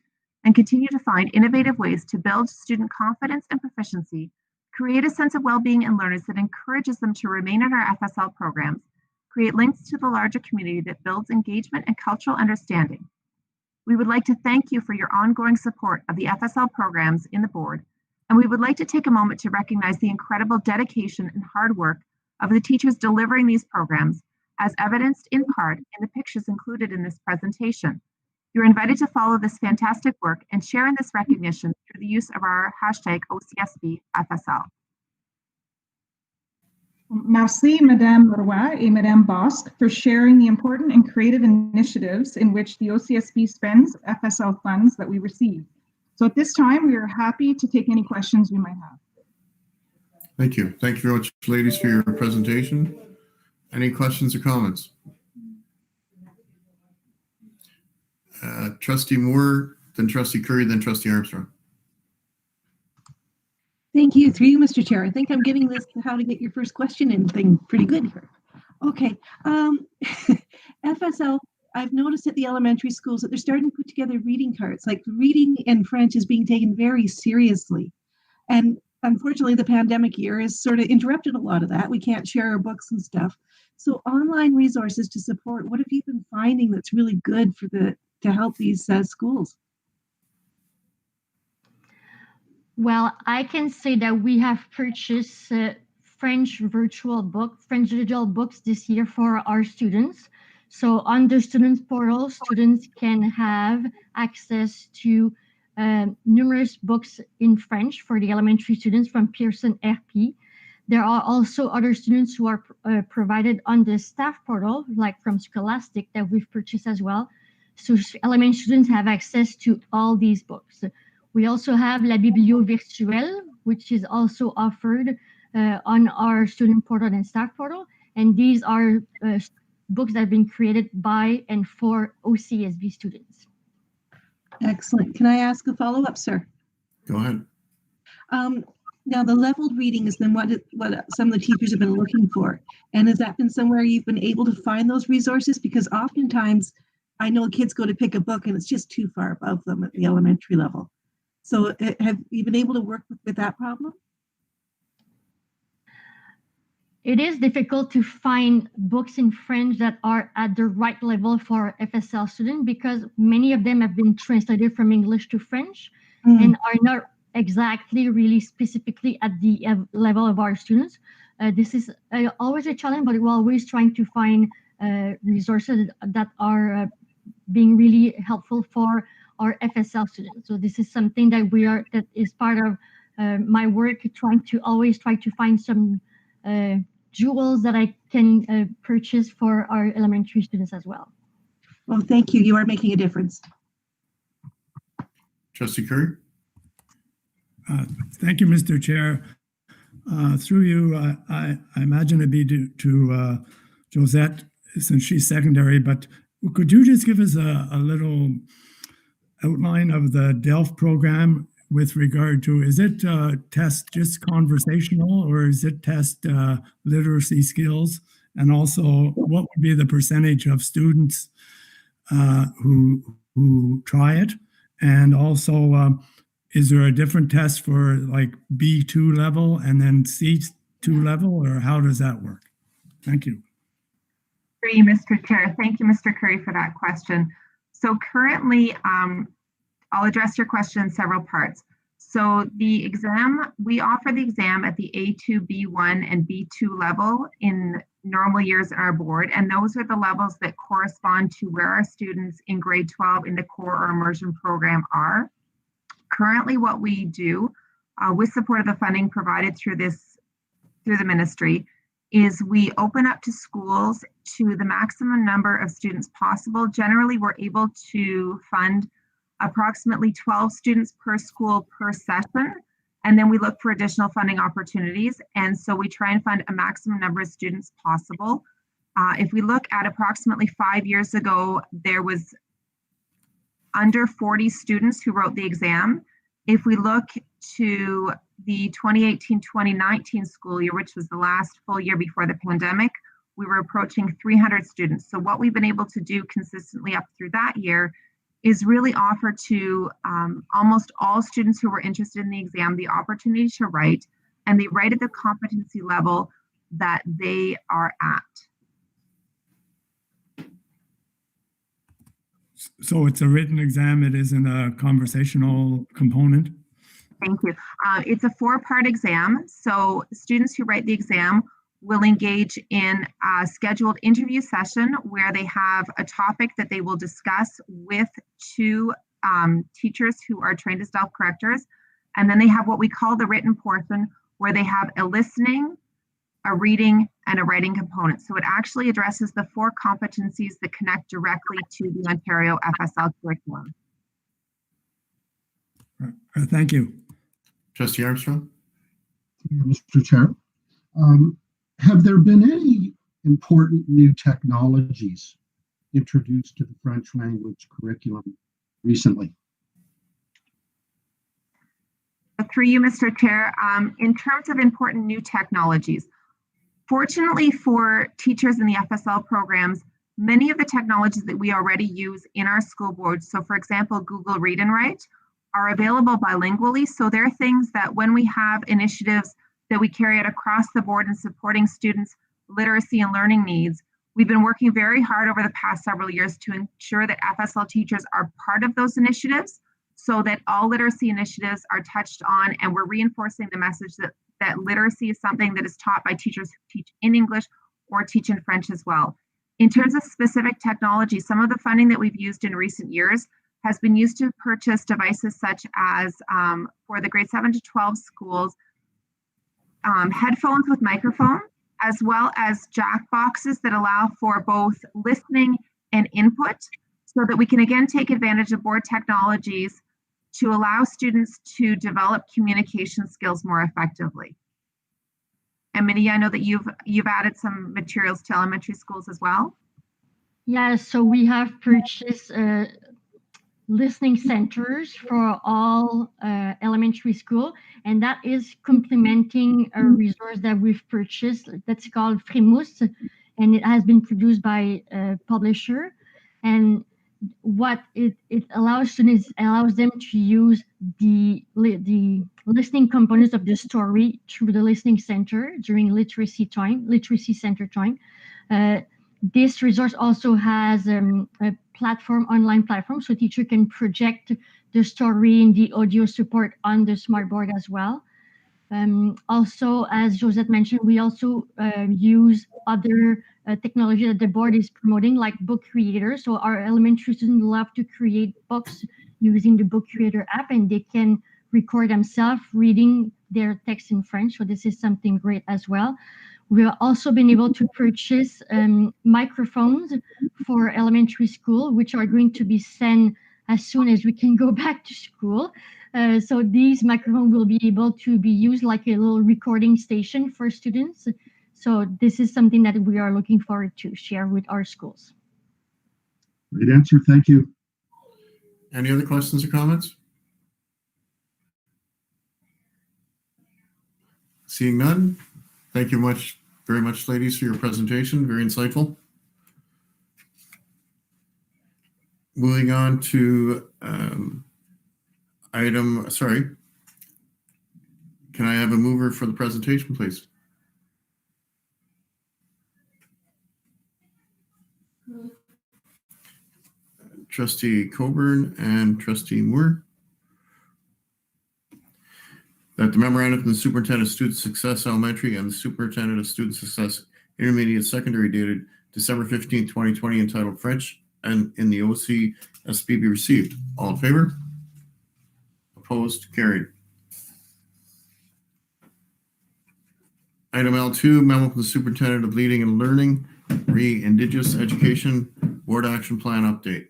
and continue to find innovative ways to build student confidence and proficiency, create a sense of well-being in learners that encourages them to remain in our FSL programs, create links to the larger community that builds engagement and cultural understanding. We would like to thank you for your ongoing support of the FSL programs in the board, and we would like to take a moment to recognize the incredible dedication and hard work of the teachers delivering these programs, as evidenced in part in the pictures included in this presentation. You're invited to follow this fantastic work and share in this recognition through the use of our hashtag OCSBFSL.
Merci, Madame Leroy et Madame Bosque, for sharing the important and creative initiatives in which the OCSB spends FSL funds that we receive. So at this time, we are happy to take any questions you might have.
Thank you. Thank you very much, ladies, for your presentation. Any questions or comments? Trustee Moore, then Trustee Curry, then Trustee Armstrong.
Thank you. Through you, Mr. Chair. I think I'm getting this how to get your first question in thing pretty good here. Okay. FSL, I've noticed at the elementary schools that they're starting to put together reading cards. Like reading in French is being taken very seriously. And unfortunately, the pandemic year has sort of interrupted a lot of that. We can't share our books and stuff. So online resources to support, what have you been finding that's really good for to help these schools?
Well, I can say that we have purchased French digital books this year for our students. So on the students portal, students can have access to numerous books in French for the elementary students from Pearson RP. There are also other students who are provided on the staff portal, like from Scholastic, that we've purchased as well. So elementary students have access to all these books. We also have La Biblio Virtuelle, which is also offered on our student portal and staff portal. And these are books that have been created by and for OCSB students.
Excellent. Can I ask a follow-up, sir?
Go ahead.
Now, the leveled reading has been what some of the teachers have been looking for. And has that been somewhere you've been able to find those resources? Because oftentimes, I know kids go to pick a book and it's just too far above them at the elementary level. So have you been able to work with that problem?
It is difficult to find books in French that are at the right level for FSL students because many of them have been translated from English to French and are not exactly really specifically at the level of our students. This is always a challenge, but we're always trying to find resources that are being really helpful for our FSL students. So this is something that is part of my work, always try to find some jewels that I can purchase for our elementary students as well.
Well, thank you. You are making a difference.
Trustee Curry?
Thank you, Mr. Chair. Through you, I imagine it'd be to Josette, since she's secondary, but could you just give us a little outline of the DELF program with regard to, is it test just conversational, or is it test literacy skills? And also, what would be the percentage of students who try it? And also, is there a different test for like B2 level and then C2 level, or how does that work? Thank you.
Through you, Mr. Chair. Thank you, Mr. Curry, for that question. So currently, I'll address your question in several parts. So the exam, we offer the exam at the A2, B1, and B2 level in normal years in our board, and those are the levels that correspond to where our students in grade 12 in the core or immersion program are. Currently, what we do, with support of the funding provided through the ministry, is we open up to schools to the maximum number of students possible. Generally, we're able to fund approximately 12 students per school per session, and then we look for additional funding opportunities. And so we try and fund a maximum number of students possible. If we look at approximately 5 years ago, there was under 40 students who wrote the exam. If we look to the 2018-2019 school year, which was the last full year before the pandemic, we were approaching 300 students. So what we've been able to do consistently up through that year is really offer to almost all students who were interested in the exam the opportunity to write, and they write at the competency level that they are at.
So it's a written exam, it isn't a conversational component?
Thank you. It's a 4-part exam. So students who write the exam will engage in a scheduled interview session where they have a topic that they will discuss with 2 teachers who are trained as DELF correctors. And then they have what we call the written portion, where they have a listening, a reading, and a writing component. So it actually addresses the 4 competencies that connect directly to the Ontario FSL curriculum.
Thank you.
Trustee Armstrong?
Mr. Chair, have there been any important new technologies introduced to the French language curriculum recently?
Through you, Mr. Chair, in terms of important new technologies, fortunately for teachers in the FSL programs, many of the technologies that we already use in our school boards, so for example, Google Read and Write, are available bilingually. So there are things that when we have initiatives that we carry out across the board in supporting students' literacy and learning needs, we've been working very hard over the past several years to ensure that FSL teachers are part of those initiatives so that all literacy initiatives are touched on, and we're reinforcing the message that literacy is something that is taught by teachers who teach in English or teach in French as well. In terms of specific technology, some of the funding that we've used in recent years has been used to purchase devices such as, for the grade 7 to 12 schools, headphones with microphone, as well as jack boxes that allow for both listening and input, so that we can again take advantage of board technologies to allow students to develop communication skills more effectively. And Minnie, I know that you've added some materials to elementary schools as well.
Yeah, so we have purchased listening centers for all elementary school, and that is complementing a resource that we've purchased that's called Frimousse, and it has been produced by a publisher. And what it allows students, allows them to use the listening components of the story through the listening center during literacy center time. This resource also has a online platform, so teacher can project the story and the audio support on the smartboard as well. Also, as Josette mentioned, we also use other technology that the board is promoting, like Book Creator. So our elementary students love to create books using the Book Creator app, and they can record themselves reading their text in French. So this is something great as well. We've also been able to purchase microphones for elementary school, which are going to be sent as soon as we can go back to school. So these microphones will be able to be used like a little recording station for students. So this is something that we are looking forward to share with our schools.
Great answer. Thank you.
Any other questions or comments? Seeing none, thank you very much, ladies, for your presentation. Very insightful. Moving on to can I have a mover for the presentation, please? Trustee Coburn and Trustee Moore. That the memorandum from the Superintendent of Student Success Elementary and the Superintendent of Student Success Intermediate Secondary dated December 15, 2020, entitled French and in the OCSB be received. All in favor? Opposed? Carried. Item L2, memo from the Superintendent of Leading and Learning, Indigenous Education Board Action Plan Update.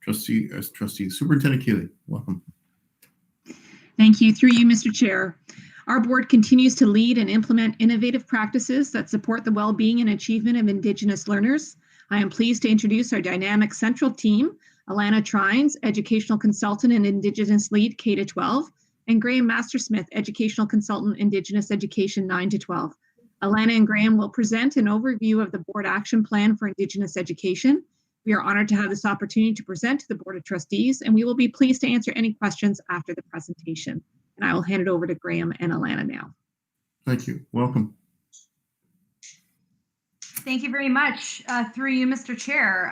Trustee Superintendent Keeley, welcome.
Thank you. Through you, Mr. Chair. Our board continues to lead and implement innovative practices that support the well-being and achievement of Indigenous learners. I am pleased to introduce our dynamic central team, Alana Trines, Educational Consultant and Indigenous Lead K-12, and Graham Mastersmith, Educational Consultant, Indigenous Education 9-12. Alana and Graham will present an overview of the Board Action Plan for Indigenous Education. We are honored to have this opportunity to present to the Board of Trustees, and we will be pleased to answer any questions after the presentation. And I will hand it over to Graham and Alana now.
Thank you. Welcome.
Thank you very much. Through you, Mr. Chair,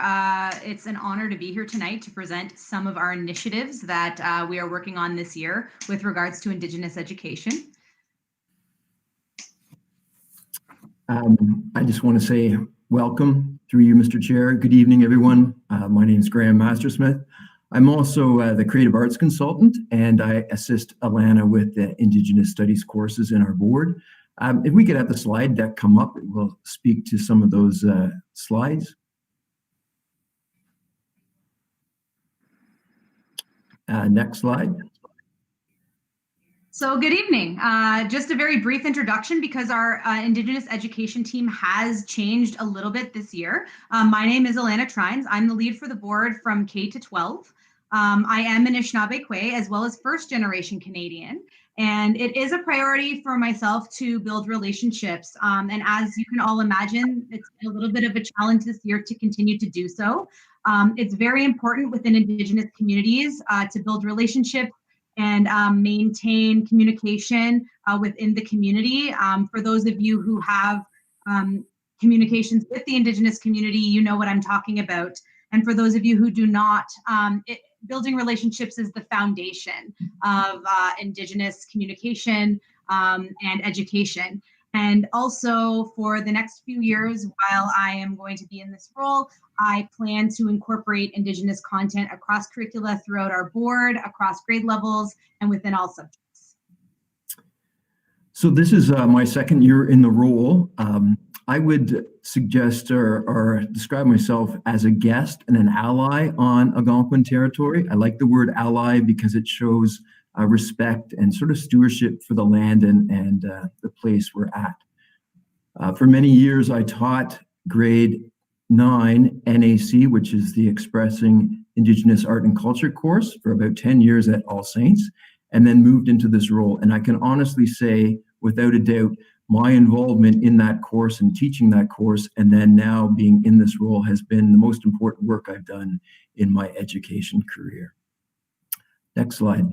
it's an honor to be here tonight to present some of our initiatives that we are working on this year with regards to Indigenous education.
I just want to say welcome through you, Mr. Chair. Good evening, everyone. My name is Graham Mastersmith. I'm also the Creative Arts Consultant, and I assist Alana with the Indigenous Studies courses in our board. If we could have the slide deck come up, it will speak to some of those slides. Next slide.
So good evening. Just a very brief introduction because our Indigenous education team has changed a little bit this year. My name is Alana Trines. I'm the lead for the board from K-12. I am Anishinaabe Kwe as well as first generation Canadian. And it is a priority for myself to build relationships. And as you can all imagine, it's been a little bit of a challenge this year to continue to do so. It's very important within Indigenous communities to build relationships and maintain communication within the community. For those of you who have communications with the Indigenous community, you know what I'm talking about. And for those of you who do not, building relationships is the foundation of Indigenous communication and education. And also for the next few years, while I am going to be in this role, I plan to incorporate Indigenous content across curricula throughout our board, across grade levels, and within all subjects.
So this is my second year in the role. I would suggest or describe myself as a guest and an ally on Algonquin territory. I like the word ally because it shows respect and sort of stewardship for the land and the place we're at. For many years, I taught grade 9 NAC, which is the Expressing Indigenous Art and Culture course, for about 10 years at All Saints, and then moved into this role. And I can honestly say, without a doubt, my involvement in that course and teaching that course, and then now being in this role, has been the most important work I've done in my education career. Next slide.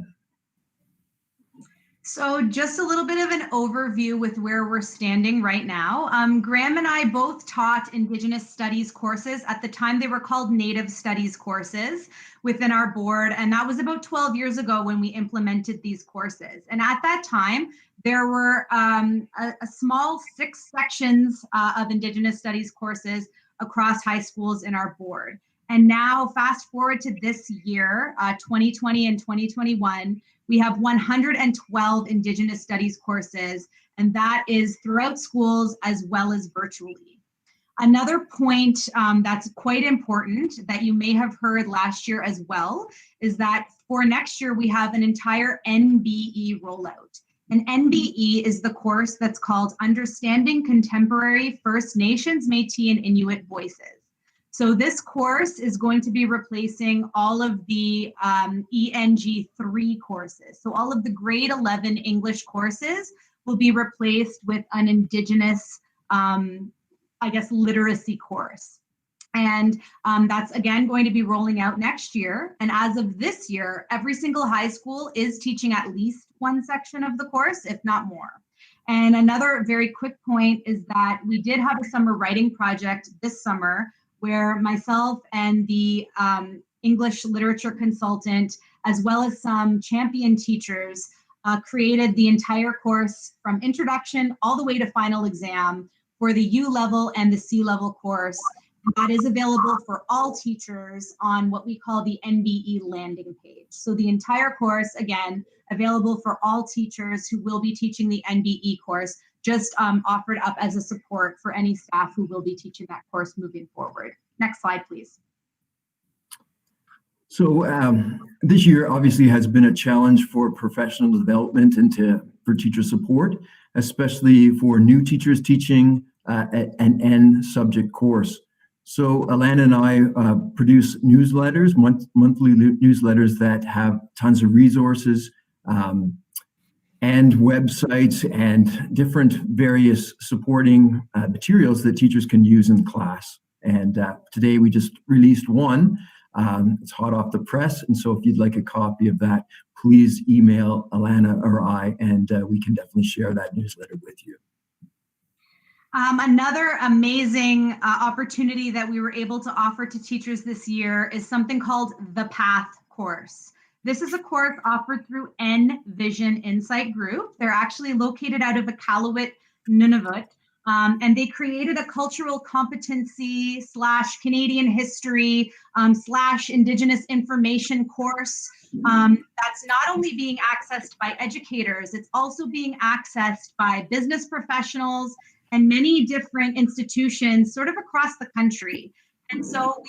So just a little bit of an overview with where we're standing right now. Graham and I both taught Indigenous Studies courses. At the time, they were called Native Studies courses within our board. And that was about 12 years ago when we implemented these courses. And at that time, there were a small 6 sections of Indigenous Studies courses across high schools in our board. And now fast forward to this year, 2020 and 2021, we have 112 Indigenous Studies courses, and that is throughout schools as well as virtually. Another point that's quite important that you may have heard last year as well is that for next year, we have an entire NBE rollout. An NBE is the course that's called Understanding Contemporary First Nations, Métis, and Inuit Voices. So this course is going to be replacing all of the ENG3 courses. So all of the grade 11 English courses will be replaced with an Indigenous, literacy course. And that's again going to be rolling out next year. And as of this year, every single high school is teaching at least one section of the course, if not more. And another very quick point is that we did have a summer writing project this summer where myself and the English literature consultant, as well as some champion teachers, created the entire course from introduction all the way to final exam for the U level and the C level course. That is available for all teachers on what we call the NBE landing page. So the entire course, again, available for all teachers who will be teaching the NBE course, just offered up as a support for any staff who will be teaching that course moving forward. Next slide, please.
So this year obviously has been a challenge for professional development and for teacher support, especially for new teachers teaching an N subject course. So Alana and I produce newsletters, monthly newsletters that have tons of resources and websites and different various supporting materials that teachers can use in class. And today we just released one. It's hot off the press. And so if you'd like a copy of that, please email Alana or I, and we can definitely share that newsletter with you.
Another amazing opportunity that we were able to offer to teachers this year is something called the PATH course. This is a course offered through N-Vision Insight Group. They're actually located out of Iqaluit, Nunavut, and they created a cultural competency / Canadian history / Indigenous information course that's not only being accessed by educators, it's also being accessed by business professionals and many different institutions sort of across the country. And so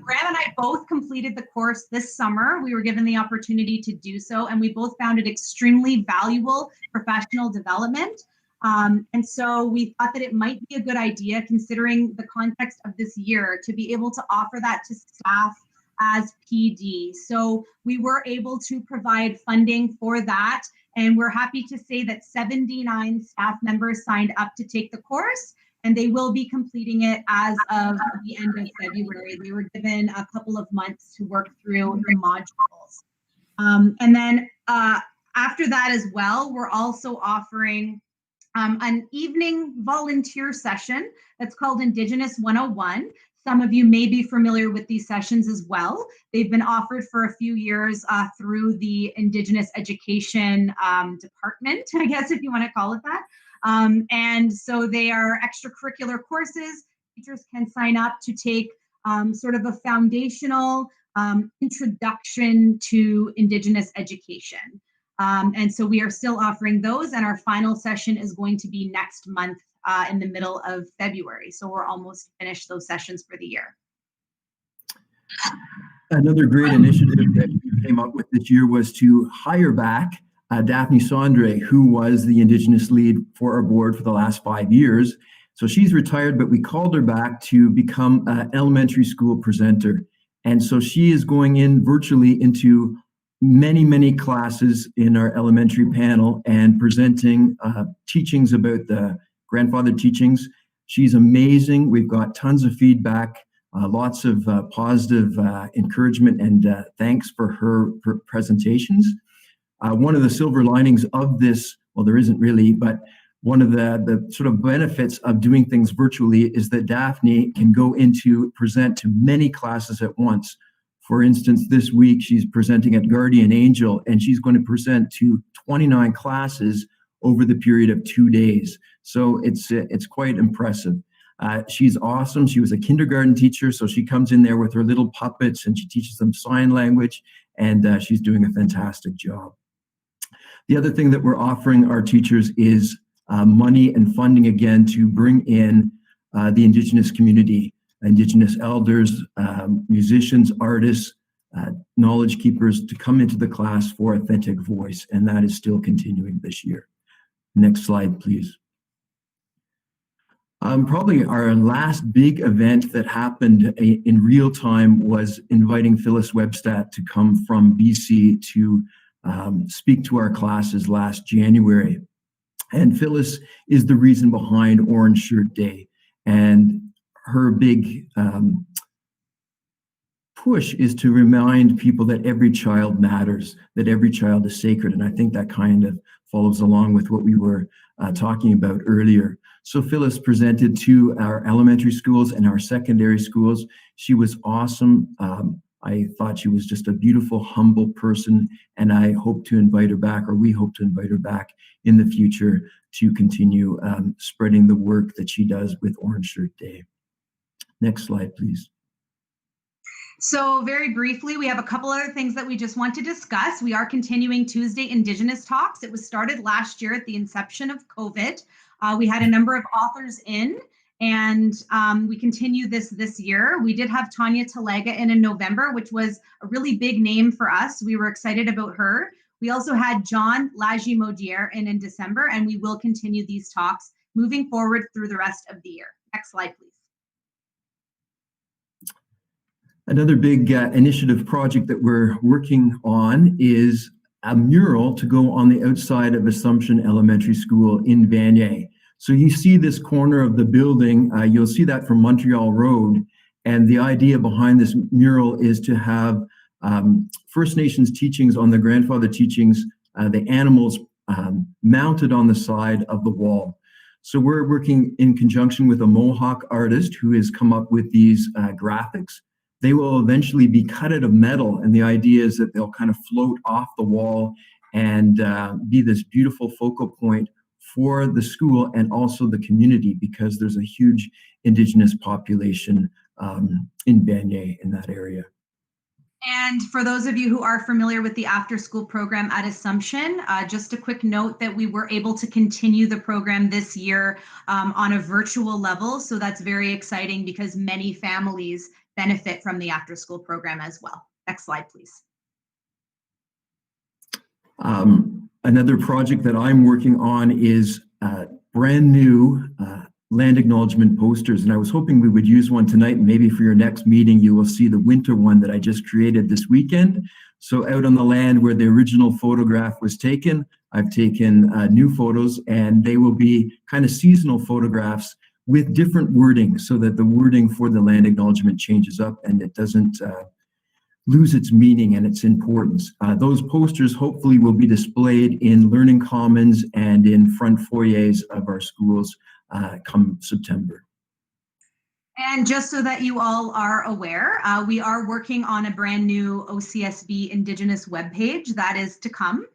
Graham and I both completed the course this summer. We were given the opportunity to do so, and we both found it extremely valuable professional development. And so we thought that it might be a good idea, considering the context of this year, to be able to offer that to staff as PD. So we were able to provide funding for that. And we're happy to say that 79 staff members signed up to take the course, and they will be completing it as of the end of February. They were given a couple of months to work through the modules. And then after that as well, we're also offering an evening volunteer session that's called Indigenous 101. Some of you may be familiar with these sessions as well. They've been offered for a few years through the Indigenous Education Department, I guess, if you want to call it that. And so they are extracurricular courses. Teachers can sign up to take sort of a foundational introduction to Indigenous education. And so we are still offering those, and our final session is going to be next month in the middle of February. So we're almost finished those sessions for the year.
Another great initiative that we came up with this year was to hire back Daphne Sondre, who was the Indigenous lead for our board for the last 5 years. So she's retired, but we called her back to become an elementary school presenter. And so she is going in virtually into many classes in our elementary panel and presenting teachings about the grandfather teachings. She's amazing. We've got tons of feedback, lots of positive encouragement, and thanks for her presentations. One of the silver linings of this, well, there isn't really, but one of the sort of benefits of doing things virtually is that Daphne can go into present to many classes at once. For instance, this week she's presenting at Guardian Angel, and she's going to present to 29 classes over the period of 2 days. So it's quite impressive. She's awesome. She was a kindergarten teacher, so she comes in there with her little puppets and she teaches them sign language, and she's doing a fantastic job. The other thing that we're offering our teachers is money and funding again to bring in the Indigenous community, Indigenous elders, musicians, artists, knowledge keepers to come into the class for Authentic Voice, and that is still continuing this year. Next slide, please. Probably our last big event that happened in real time was inviting Phyllis Webstat to come from BC to speak to our classes last January. And Phyllis is the reason behind Orange Shirt Day. And her big push is to remind people that every child matters, that every child is sacred. And I think that kind of follows along with what we were talking about earlier. So Phyllis presented to our elementary schools and our secondary schools. She was awesome. I thought she was just a beautiful, humble person, and I hope to invite her back, or we hope to invite her back in the future to continue spreading the work that she does with Orange Shirt Day. Next slide, please.
So very briefly, we have a couple other things that we just want to discuss. We are continuing Tuesday Indigenous Talks. It was started last year at the inception of COVID. We had a number of authors in, and we continue this year. We did have Tanya Talaga in November, which was a really big name for us. We were excited about her. We also had John Lagy-Modier in December, and we will continue these talks moving forward through the rest of the year. Next slide, please.
Another big initiative project that we're working on is a mural to go on the outside of Assumption Elementary School in Vanier. So you see this corner of the building, you'll see that from Montreal Road. And the idea behind this mural is to have First Nations teachings on the grandfather teachings, the animals mounted on the side of the wall. So we're working in conjunction with a Mohawk artist who has come up with these graphics. They will eventually be cut out of metal, and the idea is that they'll kind of float off the wall and be this beautiful focal point for the school and also the community, because there's a huge Indigenous population in Vanier in that area.
And for those of you who are familiar with the after-school program at Assumption, just a quick note that we were able to continue the program this year on a virtual level. So that's very exciting because many families benefit from the after-school program as well. Next slide, please.
Another project that I'm working on is brand new land acknowledgement posters. And I was hoping we would use one tonight, and maybe for your next meeting, you will see the winter one that I just created this weekend. So out on the land where the original photograph was taken, I've taken new photos, and they will be kind of seasonal photographs with different wording so that the wording for the land acknowledgement changes up and it doesn't lose its meaning and its importance. Those posters hopefully will be displayed in Learning Commons and in front foyers of our schools come September.
And just so that you all are aware, we are working on a brand new OCSB Indigenous webpage that is to come.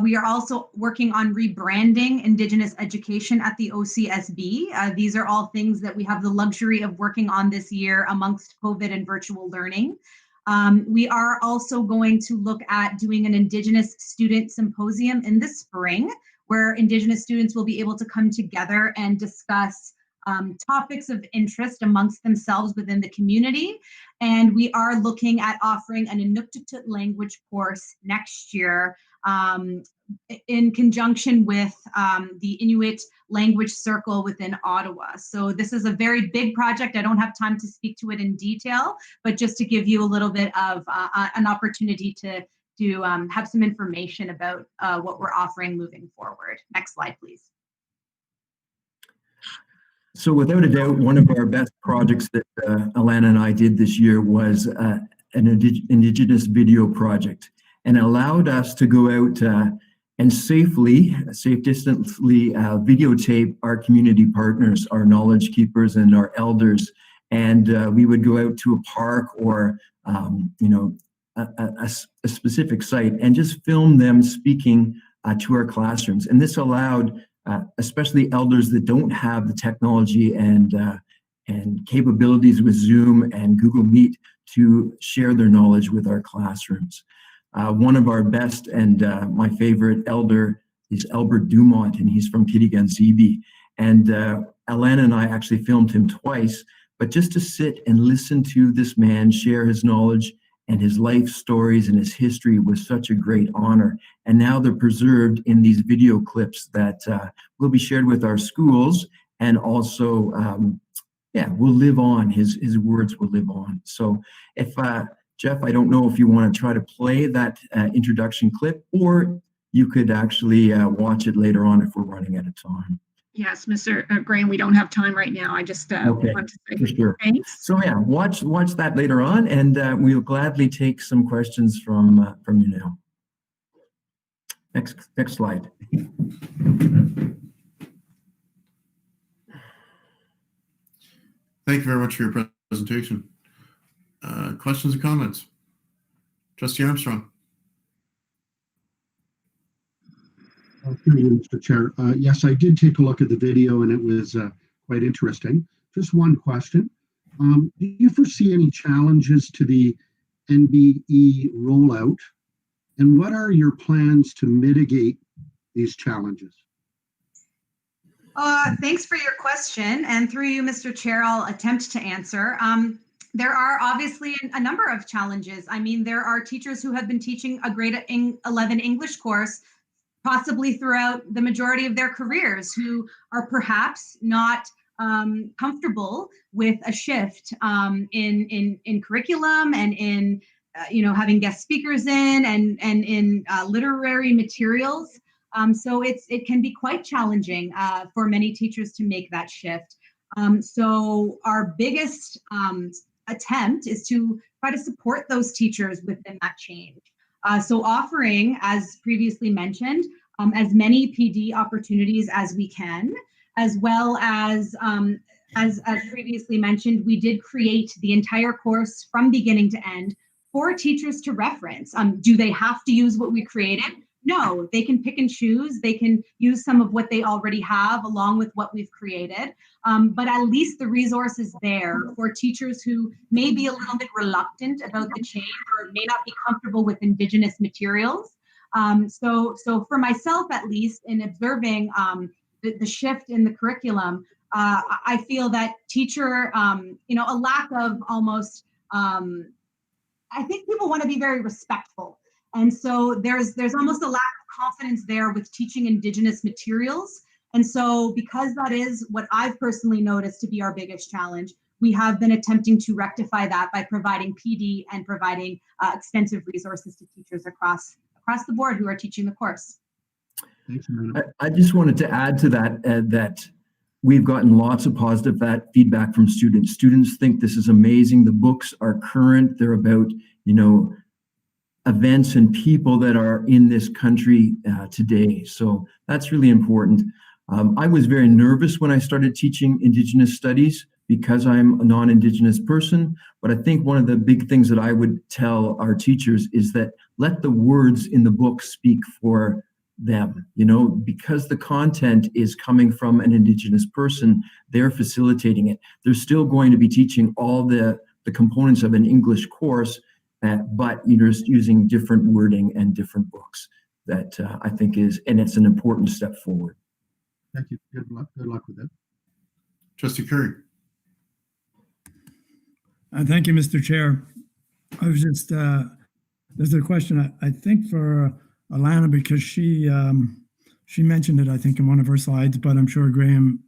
We are also working on rebranding Indigenous education at the OCSB. These are all things that we have the luxury of working on this year amongst COVID and virtual learning. We are also going to look at doing an Indigenous student symposium in the spring, where Indigenous students will be able to come together and discuss topics of interest amongst themselves within the community. And we are looking at offering an Inuktitut language course next year in conjunction with the Inuit language circle within Ottawa. So this is a very big project. I don't have time to speak to it in detail, but just to give you a little bit of an opportunity to have some information about what we're offering moving forward. Next slide, please.
So without a doubt, one of our best projects that Alana and I did this year was an Indigenous video project. and allowed us to go out and safe distantly videotape our community partners, our knowledge keepers and our elders. And we would go out to a park or, a specific site and just film them speaking to our classrooms. And this allowed, especially elders that don't have the technology and capabilities with Zoom and Google Meet, to share their knowledge with our classrooms. One of our best and my favorite elder is Albert Dumont, and he's from Kitigan-Zibi. And Alana and I actually filmed him twice, but just to sit and listen to this man share his knowledge and his life stories and his history was such a great honor. And now they're preserved in these video clips that will be shared with our schools, and also, will live on. His words will live on. So if, Jeff, I don't know if you want to try to play that introduction clip, or you could actually watch it later on if we're running out of time.
Yes, Mr. Graham, we don't have time right now. I just want to say
for sure.
Thanks.
So yeah, watch that later on, and we'll gladly take some questions from you now. Next slide.
Thank you very much for your presentation. Questions or comments? Trustee Armstrong.
Through you, Mr. Chair. Yes, I did take a look at the video and it was quite interesting. Just one question. Do you foresee any challenges to the NBE rollout? And what are your plans to mitigate these challenges?
Thanks for your question. And through you, Mr. Chair, I'll attempt to answer. There are obviously a number of challenges. I mean, there are teachers who have been teaching a grade 11 English course possibly throughout the majority of their careers, who are perhaps not comfortable with a shift in curriculum and in having guest speakers in and in literary materials. So it can be quite challenging for many teachers to make that shift. So our biggest attempt is to try to support those teachers within that change. So offering, as previously mentioned, as many PD opportunities as we can, as well as previously mentioned, we did create the entire course from beginning to end for teachers to reference. Do they have to use what we created? No, they can pick and choose. They can use some of what they already have along with what we've created. But at least the resource is there for teachers who may be a little bit reluctant about the change or may not be comfortable with Indigenous materials. So for myself, at least, in observing the shift in the curriculum, I feel that teacher, a lack of almost, I think people want to be very respectful. And so there's almost a lack of confidence there with teaching Indigenous materials. And so because that is what I've personally noticed to be our biggest challenge, we have been attempting to rectify that by providing PD and providing extensive resources to teachers across the board who are teaching the course.
Thanks,
I just wanted to add to that, that we've gotten lots of positive feedback from students. Students think this is amazing. The books are current. They're about, events and people that are in this country today. So that's really important. I was very nervous when I started teaching Indigenous studies because I'm a non-Indigenous person. But I think one of the big things that I would tell our teachers is that let the words in the book speak for them, because the content is coming from an Indigenous person, they're facilitating it. They're still going to be teaching all the components of an English course, but you're just using different wording and different books. That I think and it's an important step forward.
Thank you. Good luck with it.
Trustee Curry.
Thank you, Mr. Chair. I was just, there's a question, I think, for Alana, because she mentioned it, I think, in one of her slides, but I'm sure Graham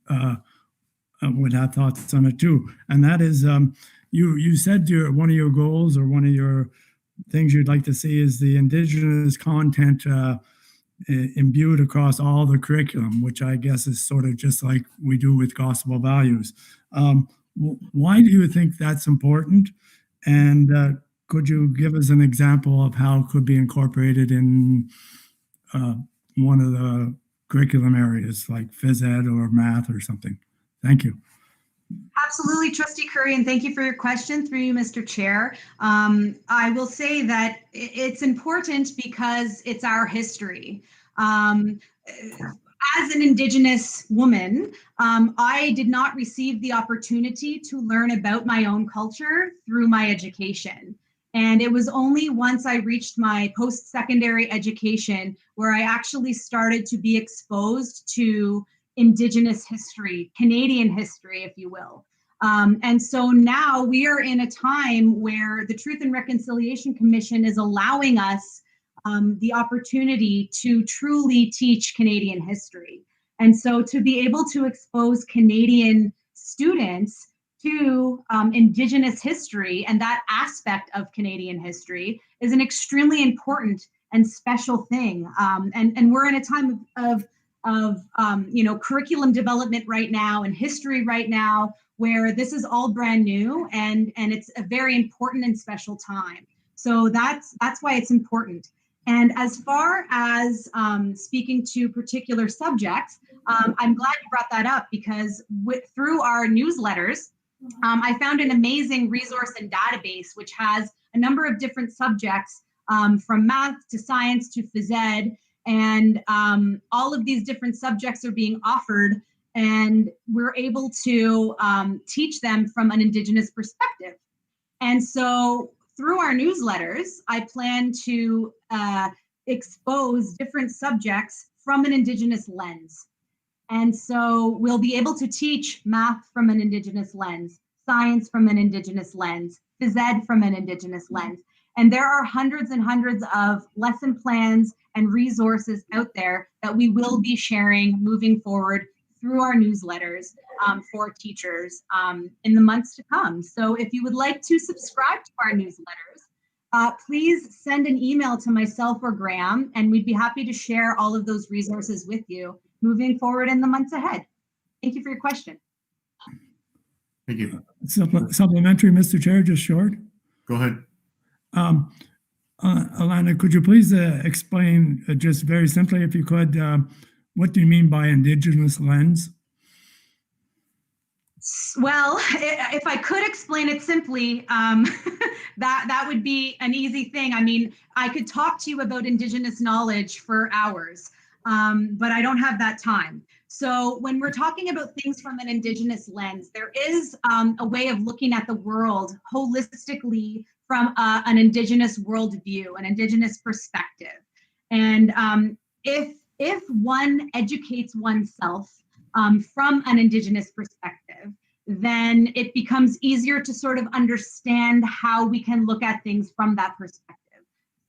would have thoughts on it too. And that is, you said one of your goals or one of your things you'd like to see is the Indigenous content imbued across all the curriculum, which I guess is sort of just like we do with gospel values. Why do you think that's important? And could you give us an example of how it could be incorporated in one of the curriculum areas like phys ed or math or something? Thank you.
Absolutely, Trustee Curry, and thank you for your question through you, Mr. Chair. I will say that it's important because it's our history. As an Indigenous woman, I did not receive the opportunity to learn about my own culture through my education. And it was only once I reached my post-secondary education where I actually started to be exposed to Indigenous history, Canadian history, if you will. And so now we are in a time where the Truth and Reconciliation Commission is allowing us the opportunity to truly teach Canadian history. And so to be able to expose Canadian students to Indigenous history and that aspect of Canadian history is an extremely important and special thing. And we're in a time of curriculum development right now and history right now where this is all brand new and it's a very important and special time. So that's why it's important. And as far as speaking to particular subjects, I'm glad you brought that up because through our newsletters, I found an amazing resource and database which has a number of different subjects from math to science to phys ed, and all of these different subjects are being offered, and we're able to teach them from an Indigenous perspective. And so through our newsletters, I plan to expose different subjects from an Indigenous lens. And so we'll be able to teach math from an Indigenous lens, science from an Indigenous lens, phys ed from an Indigenous lens. And there are hundreds and hundreds of lesson plans and resources out there that we will be sharing moving forward through our newsletters for teachers in the months to come. So if you would like to subscribe to our newsletters, please send an email to myself or Graham, and we'd be happy to share all of those resources with you moving forward in the months ahead. Thank you for your question.
Thank you.
Supplementary, Mr. Chair, just short.
Go ahead.
Alana, could you please explain just very simply, if you could, what do you mean by Indigenous lens?
Well, if I could explain it simply, that would be an easy thing. I mean, I could talk to you about Indigenous knowledge for hours, but I don't have that time. So when we're talking about things from an Indigenous lens, there is a way of looking at the world holistically from an Indigenous worldview, an Indigenous perspective. And if one educates oneself from an Indigenous perspective, then it becomes easier to sort of understand how we can look at things from that perspective.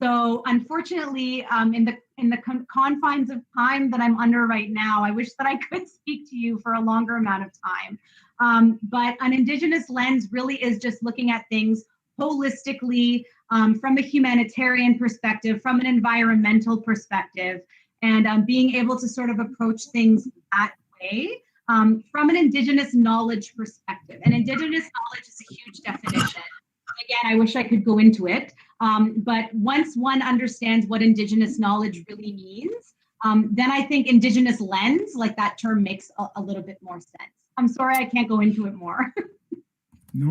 So unfortunately, in the confines of time that I'm under right now, I wish that I could speak to you for a longer amount of time. But an Indigenous lens really is just looking at things holistically from a humanitarian perspective, from an environmental perspective, and being able to sort of approach things that way from an Indigenous knowledge perspective. And Indigenous knowledge is a huge definition. Again, I wish I could go into it, but once one understands what Indigenous knowledge really means, then I think Indigenous lens, like that term, makes a little bit more sense. I'm sorry, I can't go into it more.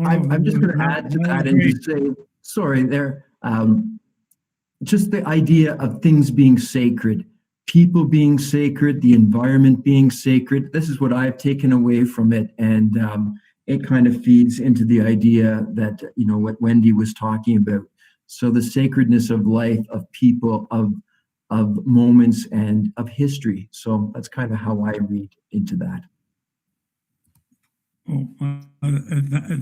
I'm just going to add to that and just say, sorry there, just the idea of things being sacred, people being sacred, the environment being sacred. This is what I've taken away from it. And it kind of feeds into the idea that, what Wendy was talking about. So the sacredness of life, of people, of moments, and of history. So that's kind of how I read into that.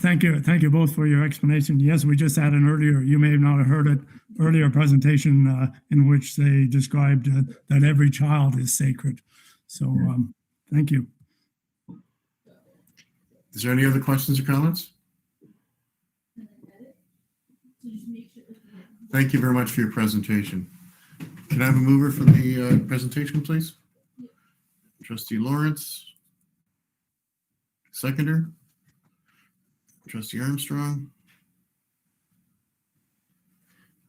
Thank you both for your explanation. Yes, we just had an earlier, you may not have heard it, earlier presentation in which they described that every child is sacred. So thank you.
Is there any other questions or comments? Thank you very much for your presentation. Can I have a mover for the presentation, please? Trustee Lawrence. Seconder. Trustee Armstrong.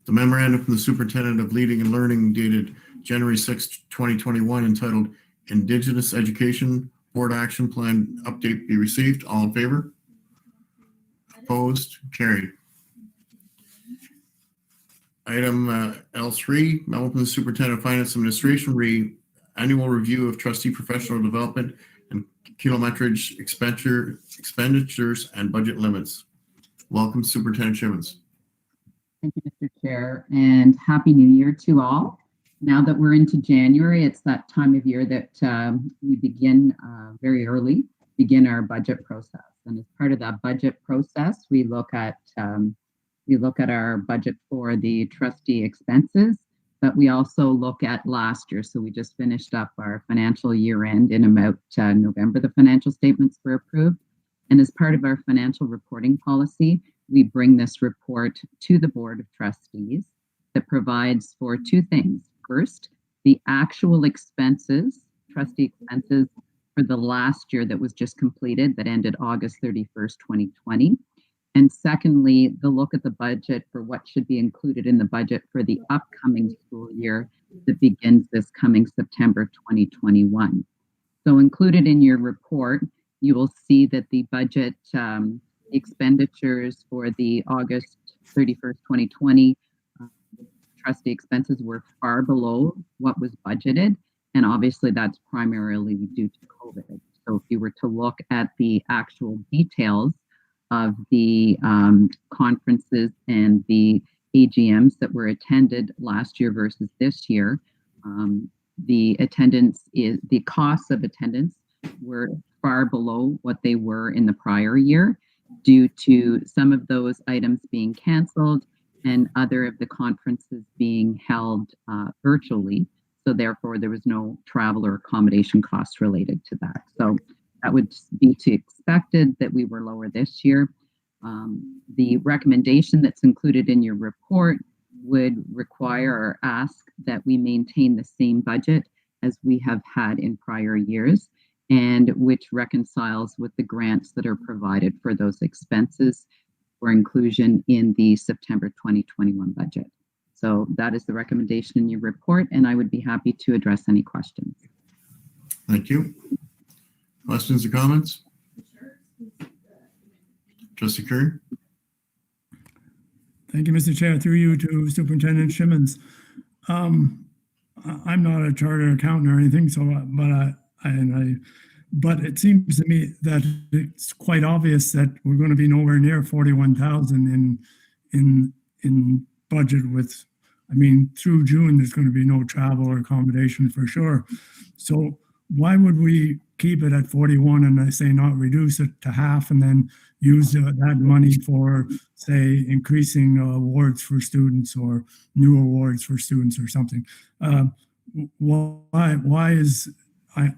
The memorandum from the Superintendent of Leading and Learning dated January 6, 2021, entitled Indigenous Education Board Action Plan Update be received. All in favor? Opposed? Carried. Item L3, memo from the Superintendent of Finance Administration, annual review of trustee professional development and kilometrage expenditures and budget limits. Welcome, Superintendent Shimmons.
Thank you, Mr. Chair, and Happy New Year to all. Now that we're into January, it's that time of year that we begin very early, begin our budget process. And as part of that budget process, we look at our budget for the trustee expenses, but we also look at last year. So we just finished up our financial year end in about November. The financial statements were approved. And as part of our financial reporting policy, we bring this report to the Board of Trustees that provides for two things. First, the actual expenses, trustee expenses for the last year that was just completed, that ended August 31st, 2020. And secondly, the look at the budget for what should be included in the budget for the upcoming school year that begins this coming September 2021. So included in your report, you will see that the budget expenditures for the August 31st, 2020 trustee expenses were far below what was budgeted. And obviously that's primarily due to COVID. So if you were to look at the actual details of the conferences and the AGMs that were attended last year versus this year, the costs of attendance were far below what they were in the prior year due to some of those items being canceled and other of the conferences being held virtually. So therefore, there was no travel or accommodation costs related to that. So that would be to expected that we were lower this year. The recommendation that's included in your report would require or ask that we maintain the same budget as we have had in prior years, and which reconciles with the grants that are provided for those expenses for inclusion in the September 2021 budget. So that is the recommendation in your report, and I would be happy to address any questions.
Thank you. Questions or comments? Trustee Curry.
Thank you, Mr. Chair. Through you to Superintendent Shimmons. I'm not a chartered accountant or anything, so but it seems to me that it's quite obvious that we're going to be nowhere near 41,000 in budget with, I mean, through June, there's going to be no travel or accommodation for sure. So why would we keep it at 41 and I say not reduce it to half and then use that money for, say, increasing awards for students or new awards for students or something? Why is, I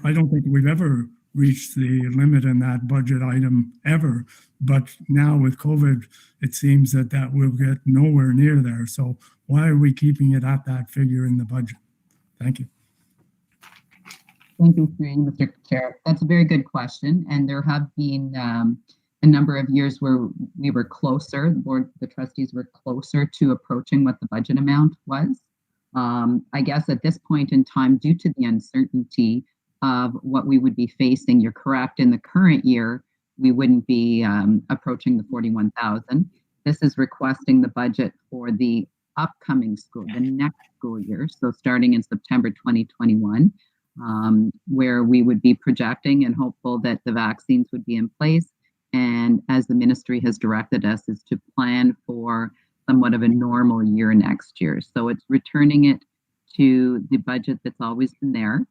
don't think we've ever reached the limit in that budget item ever, but now with COVID, it seems that will get nowhere near there. So why are we keeping it at that figure in the budget? Thank you.
Thank you, Mr. Chair. That's a very good question. And there have been a number of years where we were closer, the trustees were closer to approaching what the budget amount was. I guess at this point in time, due to the uncertainty of what we would be facing, you're correct, in the current year, we wouldn't be approaching the 41,000. This is requesting the budget for the upcoming school, the next school year. So starting in September 2021, where we would be projecting and hopeful that the vaccines would be in place. And as the ministry has directed us, is to plan for somewhat of a normal year next year. So it's returning it to the budget that's always been there.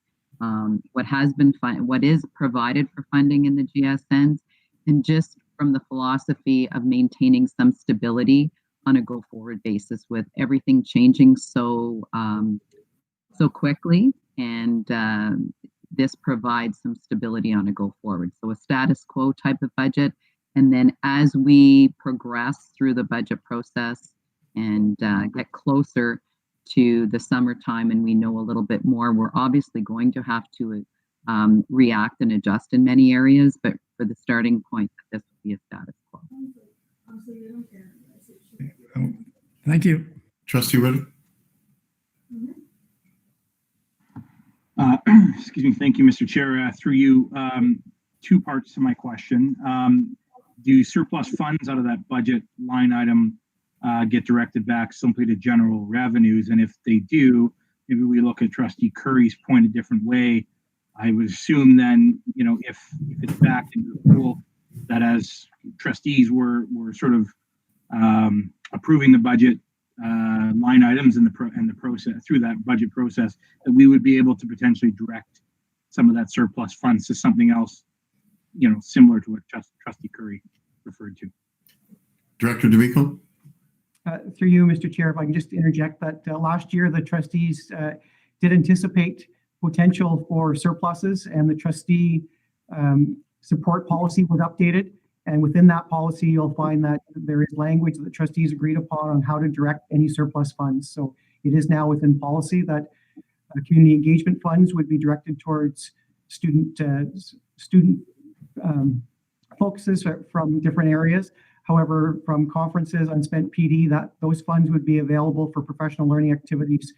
What is provided for funding in the GSNs, and just from the philosophy of maintaining some stability on a go-forward basis with everything changing so quickly, and this provides some stability on a go-forward. So a status quo type of budget, and then as we progress through the budget process and get closer to the summertime and we know a little bit more, we're obviously going to have to react and adjust in many areas, but for the starting point, this will be a status quo.
Thank you.
Trustee Whitted?
Excuse me. Thank you, Mr. Chair. Through you, two parts to my question. Do surplus funds out of that budget line item get directed back simply to general revenues? And if they do, maybe we look at Trustee Curry's point a different way. I would assume then, if it's back into the pool, that as trustees were sort of approving the budget line items in the process through that budget process, that we would be able to potentially direct some of that surplus funds to something else, similar to what Trustee Curry referred to.
Director D'Amico?
Through you, Mr. Chair, if I can just interject that last year the trustees did anticipate potential for surpluses, and the trustee support policy was updated. And within that policy, you'll find that there is language that the trustees agreed upon on how to direct any surplus funds. So it is now within policy that community engagement funds would be directed towards student focuses from different areas. However, from conferences, unspent PD, that those funds would be available for professional learning activities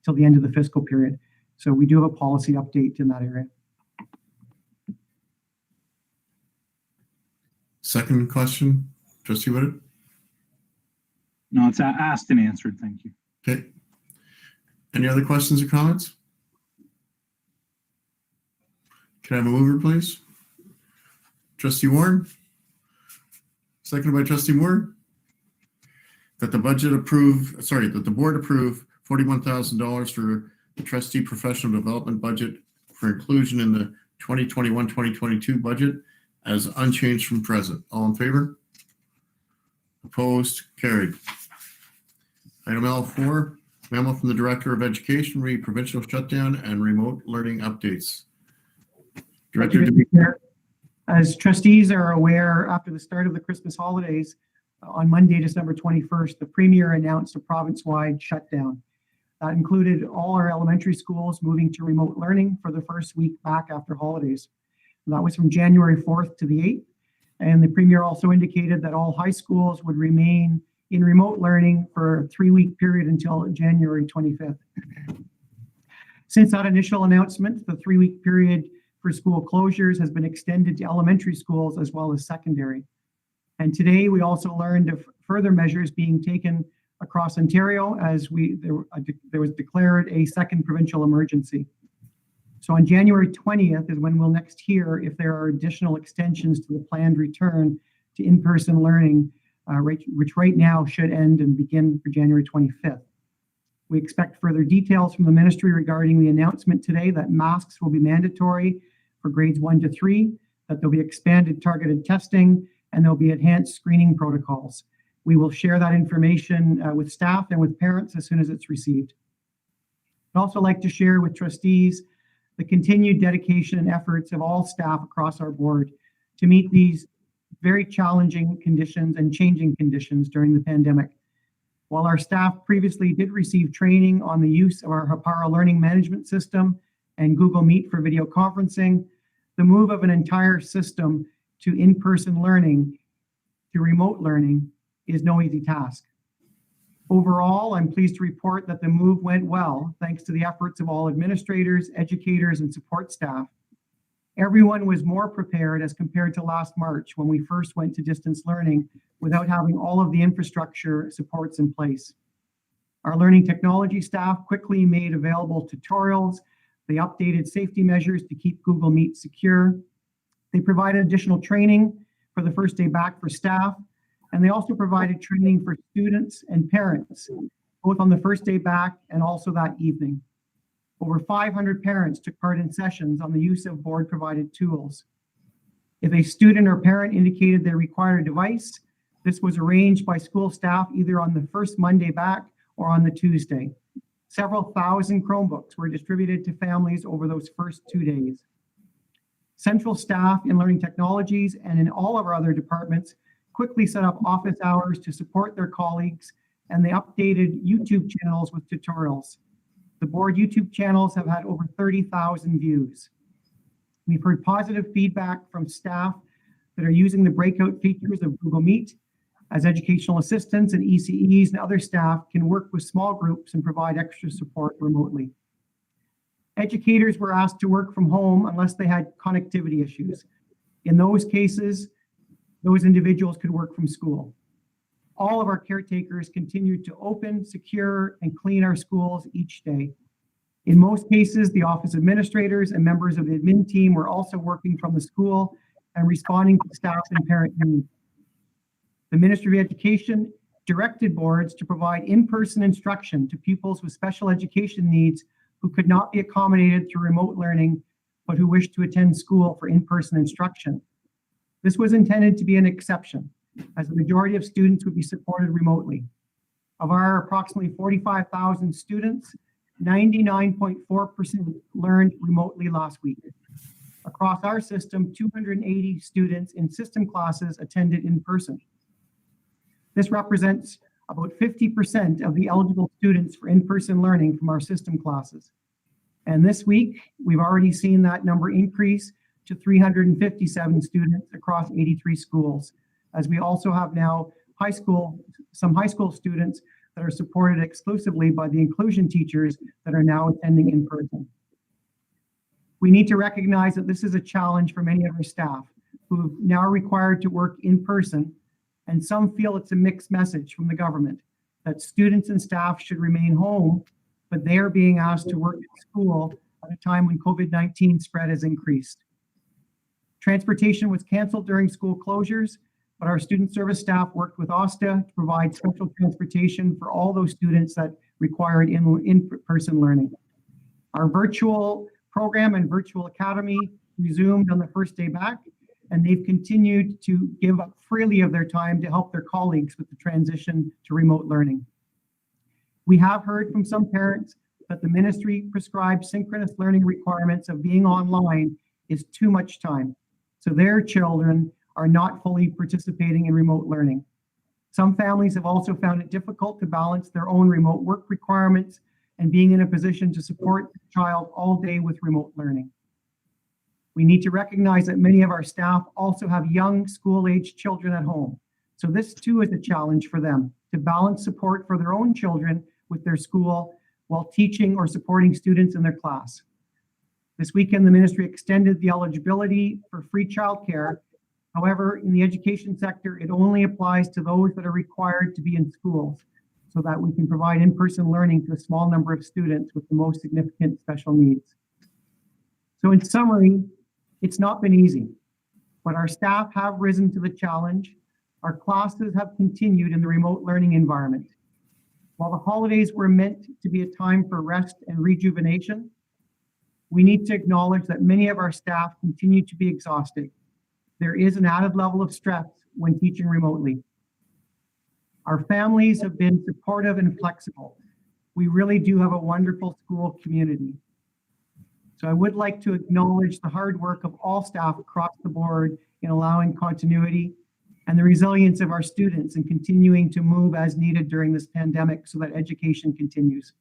till the end of the fiscal period. So we do have a policy update in that area.
Second question, Trustee Whitted?
No, it's asked and answered. Thank you.
Okay. Any other questions or comments? Can I have a mover, please? Trustee Warren? Seconded by Trustee Moore. That the board approve $41,000 for the trustee professional development budget for inclusion in the 2021-2022 budget as unchanged from present. All in favor? Opposed? Carried. Item L4, memo from the Director of Education, provincial shutdown and remote learning updates. Director D'Amico.
As trustees are aware, after the start of the Christmas holidays, on Monday, December 21st, the Premier announced a province-wide shutdown. That included all our elementary schools moving to remote learning for the first week back after holidays. And that was from January 4th to the 8th. And the Premier also indicated that all high schools would remain in remote learning for a 3-week period until January 25th. Since that initial announcement, the 3-week period for school closures has been extended to elementary schools as well as secondary. And today we also learned of further measures being taken across Ontario as there was declared a second provincial emergency. So on January 20th is when we'll next hear if there are additional extensions to the planned return to in-person learning, which right now should end and begin for January 25th. We expect further details from the ministry regarding the announcement today that masks will be mandatory for grades 1 to 3, that there'll be expanded targeted testing, and there'll be enhanced screening protocols. We will share that information with staff and with parents as soon as it's received. I'd also like to share with trustees the continued dedication and efforts of all staff across our board to meet these very challenging conditions and changing conditions during the pandemic. While our staff previously did receive training on the use of our Hapara learning management system and Google Meet for video conferencing, the move of an entire system to in-person learning to remote learning is no easy task. Overall, I'm pleased to report that the move went well, thanks to the efforts of all administrators, educators, and support staff. Everyone was more prepared as compared to last March when we first went to distance learning without having all of the infrastructure supports in place. Our learning technology staff quickly made available tutorials. They updated safety measures to keep Google Meet secure. They provided additional training for the first day back for staff, and they also provided training for students and parents, both on the first day back and also that evening. Over 500 parents took part in sessions on the use of board-provided tools. If a student or parent indicated they required a device, this was arranged by school staff either on the first Monday back or on the Tuesday. Several thousand Chromebooks were distributed to families over those first 2 days. Central staff in learning technologies and in all of our other departments quickly set up office hours to support their colleagues, and they updated YouTube channels with tutorials. The board YouTube channels have had over 30,000 views. We've heard positive feedback from staff that are using the breakout features of Google Meet, as educational assistants and ECEs and other staff can work with small groups and provide extra support remotely. Educators were asked to work from home unless they had connectivity issues. In those cases, those individuals could work from school. All of our caretakers continued to open, secure, and clean our schools each day. In most cases, the office administrators and members of the admin team were also working from the school and responding to staff and parent needs. The Ministry of Education directed boards to provide in-person instruction to pupils with special education needs who could not be accommodated through remote learning, but who wished to attend school for in-person instruction. This was intended to be an exception, as the majority of students would be supported remotely. Of our approximately 45,000 students, 99.4% learned remotely last week. Across our system, 280 students in system classes attended in person. This represents about 50% of the eligible students for in-person learning from our system classes. And this week, we've already seen that number increase to 357 students across 83 schools, as we also have now some high school students that are supported exclusively by the inclusion teachers that are now attending in person. We need to recognize that this is a challenge for many of our staff who are now required to work in person, and some feel it's a mixed message from the government that students and staff should remain home, but they are being asked to work at school at a time when COVID-19 spread has increased. Transportation was canceled during school closures, but our student service staff worked with OSTA to provide special transportation for all those students that required in-person learning. Our virtual program and virtual academy resumed on the first day back, and they've continued to give up freely of their time to help their colleagues with the transition to remote learning. We have heard from some parents that the ministry prescribed synchronous learning requirements of being online is too much time, so their children are not fully participating in remote learning. Some families have also found it difficult to balance their own remote work requirements and being in a position to support the child all day with remote learning. We need to recognize that many of our staff also have young school-aged children at home. So this too is a challenge for them to balance support for their own children with their school while teaching or supporting students in their class. This weekend, the ministry extended the eligibility for free childcare. However, in the education sector, it only applies to those that are required to be in schools so that we can provide in-person learning to a small number of students with the most significant special needs. So in summary, it's not been easy, but our staff have risen to the challenge. Our classes have continued in the remote learning environment. While the holidays were meant to be a time for rest and rejuvenation, we need to acknowledge that many of our staff continue to be exhausted. There is an added level of stress when teaching remotely. Our families have been supportive and flexible. We really do have a wonderful school community. So I would like to acknowledge the hard work of all staff across the board in allowing continuity and the resilience of our students in continuing to move as needed during this pandemic so that education continues.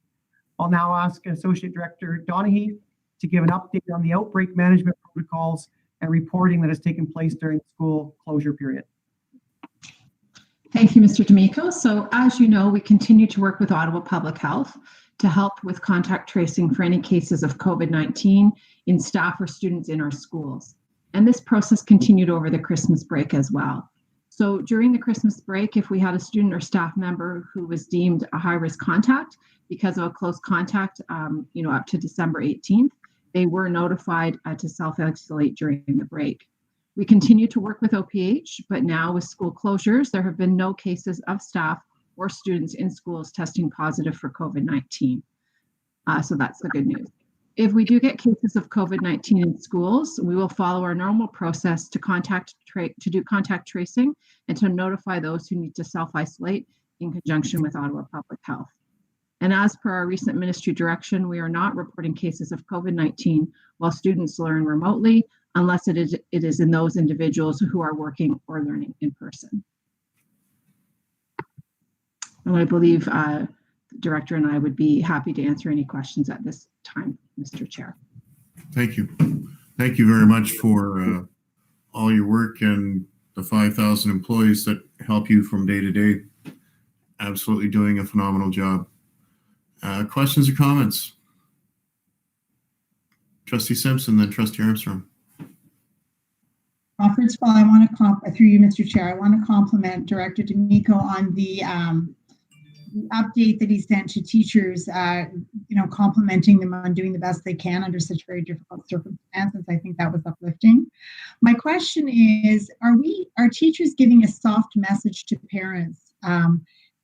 I'll now ask Associate Director Donaghy to give an update on the outbreak management protocols and reporting that has taken place during the school closure period.
Thank you, Mr. D'Amico. So as you know, we continue to work with Ottawa Public Health to help with contact tracing for any cases of COVID-19 in staff or students in our schools. And this process continued over the Christmas break as well. So during the Christmas break, if we had a student or staff member who was deemed a high-risk contact because of a close contact, up to December 18th, they were notified to self-isolate during the break. We continue to work with OPH, but now with school closures, there have been no cases of staff or students in schools testing positive for COVID-19. So that's the good news. If we do get cases of COVID-19 in schools, we will follow our normal process to do contact tracing and to notify those who need to self-isolate in conjunction with Ottawa Public Health. And as per our recent ministry direction, we are not reporting cases of COVID-19 while students learn remotely, unless it is in those individuals who are working or learning in person. And I believe the director and I would be happy to answer any questions at this time, Mr. Chair.
Thank you. Thank you very much for all your work and the 5,000 employees that help you from day to day. Absolutely doing a phenomenal job. Questions or comments? Trustee Simpson, then Trustee Armstrong.
First of all, I want to through you, Mr. Chair, I want to compliment Director D'Amico on the update that he sent to teachers, complimenting them on doing the best they can under such very difficult circumstances. I think that was uplifting. My question is, are teachers giving a soft message to parents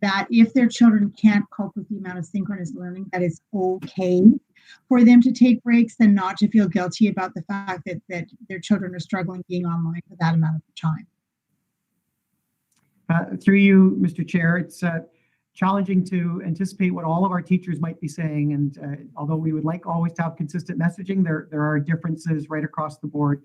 that if their children can't cope with the amount of synchronous learning, that it's okay for them to take breaks and not to feel guilty about the fact that their children are struggling being online for that amount of time?
Through you, Mr. Chair, it's challenging to anticipate what all of our teachers might be saying. And although we would like always to have consistent messaging, there are differences right across the board.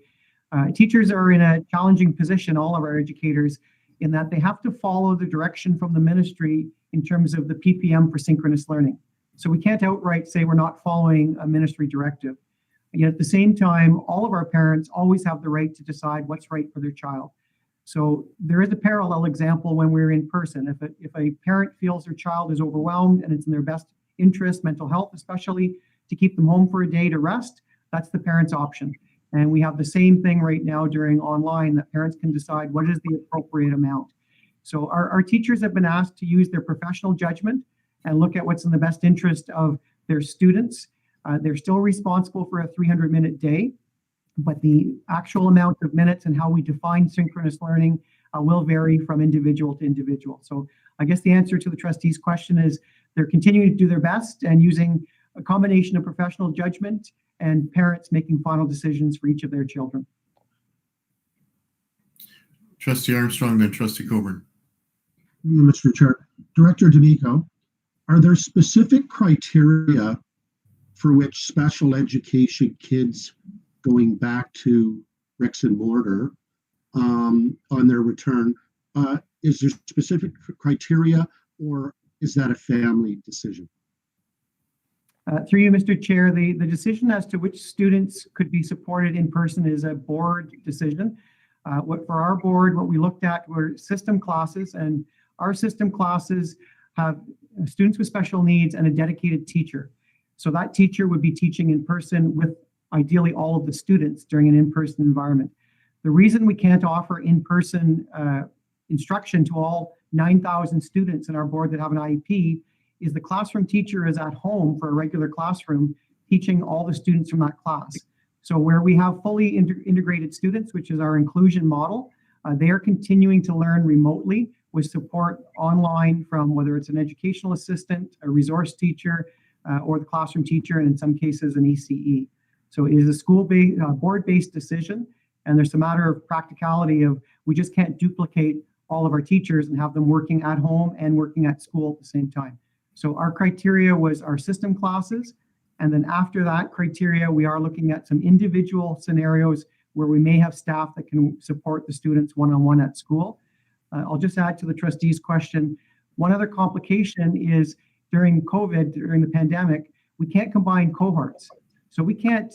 Teachers are in a challenging position, all of our educators, in that they have to follow the direction from the ministry in terms of the PPM for synchronous learning. So we can't outright say we're not following a ministry directive. Yet at the same time, all of our parents always have the right to decide what's right for their child. So there is a parallel example when we're in person. If a parent feels their child is overwhelmed and it's in their best interest, mental health especially, to keep them home for a day to rest, that's the parent's option. And we have the same thing right now during online, that parents can decide what is the appropriate amount. So our teachers have been asked to use their professional judgment and look at what's in the best interest of their students. They're still responsible for a 300-minute day, but the actual amount of minutes and how we define synchronous learning will vary from individual to individual. So I guess the answer to the trustee's question is they're continuing to do their best and using a combination of professional judgment and parents making final decisions for each of their children.
Trustee Armstrong, then Trustee Coburn.
Mr. Chair, Director D'Amico, are there specific criteria for which special education kids going back to bricks and mortar on their return, is there specific criteria, or is that a family decision?
Through you, Mr. Chair, the decision as to which students could be supported in person is a board decision. For our board, what we looked at were system classes, and our system classes have students with special needs and a dedicated teacher. So that teacher would be teaching in person with ideally all of the students during an in-person environment. The reason we can't offer in-person instruction to all 9,000 students in our board that have an IEP is the classroom teacher is at home for a regular classroom teaching all the students from that class. So where we have fully integrated students, which is our inclusion model, they are continuing to learn remotely with support online from whether it's an educational assistant, a resource teacher, or the classroom teacher, and in some cases an ECE. So it is a school-based, board-based decision, and there's a matter of practicality of we just can't duplicate all of our teachers and have them working at home and working at school at the same time. So our criteria was our system classes, and then after that criteria, we are looking at some individual scenarios where we may have staff that can support the students one-on-one at school. I'll just add to the trustee's question, one other complication is during COVID, during the pandemic, we can't combine cohorts. So we can't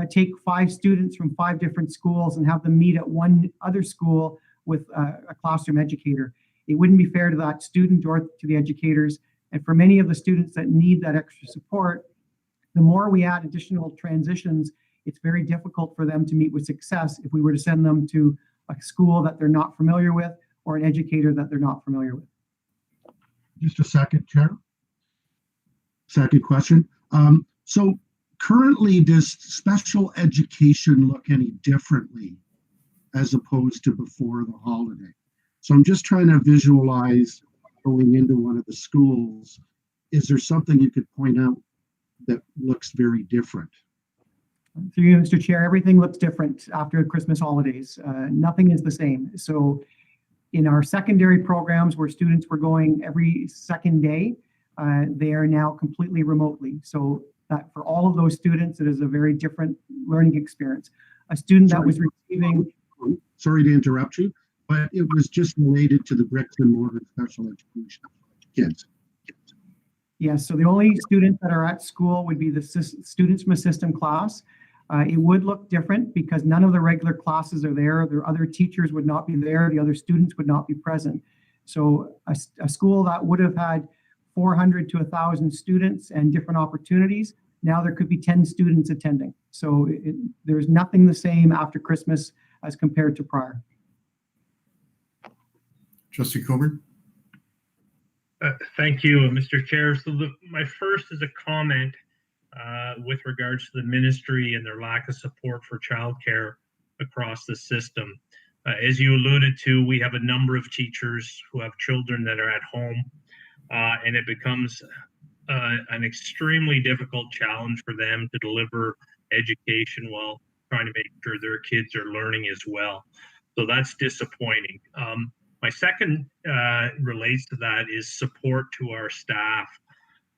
take 5 students from 5 different schools and have them meet at one other school with a classroom educator. It wouldn't be fair to that student or to the educators. And for many of the students that need that extra support, the more we add additional transitions, it's very difficult for them to meet with success if we were to send them to a school that they're not familiar with or an educator that they're not familiar with.
Just a second, Chair. Second question. So currently, does special education look any differently as opposed to before the holiday? So I'm just trying to visualize going into one of the schools. Is there something you could point out that looks very different?
Through you, Mr. Chair, everything looks different after Christmas holidays. Nothing is the same. So in our secondary programs where students were going every second day, they are now completely remotely. So that for all of those students, it is a very different learning experience. A student that was receiving...
Sorry to interrupt you, but it was just related to the bricks and mortar special education kids.
Yes, so the only students that are at school would be the students from a system class. It would look different because none of the regular classes are there. Their other teachers would not be there. The other students would not be present. So a school that would have had 400 to 1,000 students and different opportunities, now there could be 10 students attending. So there's nothing the same after Christmas as compared to prior.
Trustee Coburn?
Thank you, Mr. Chair. So my first is a comment with regards to the ministry and their lack of support for childcare across the system. As you alluded to, we have a number of teachers who have children that are at home, and it becomes an extremely difficult challenge for them to deliver education while trying to make sure their kids are learning as well. So that's disappointing. My second relates to that is support to our staff.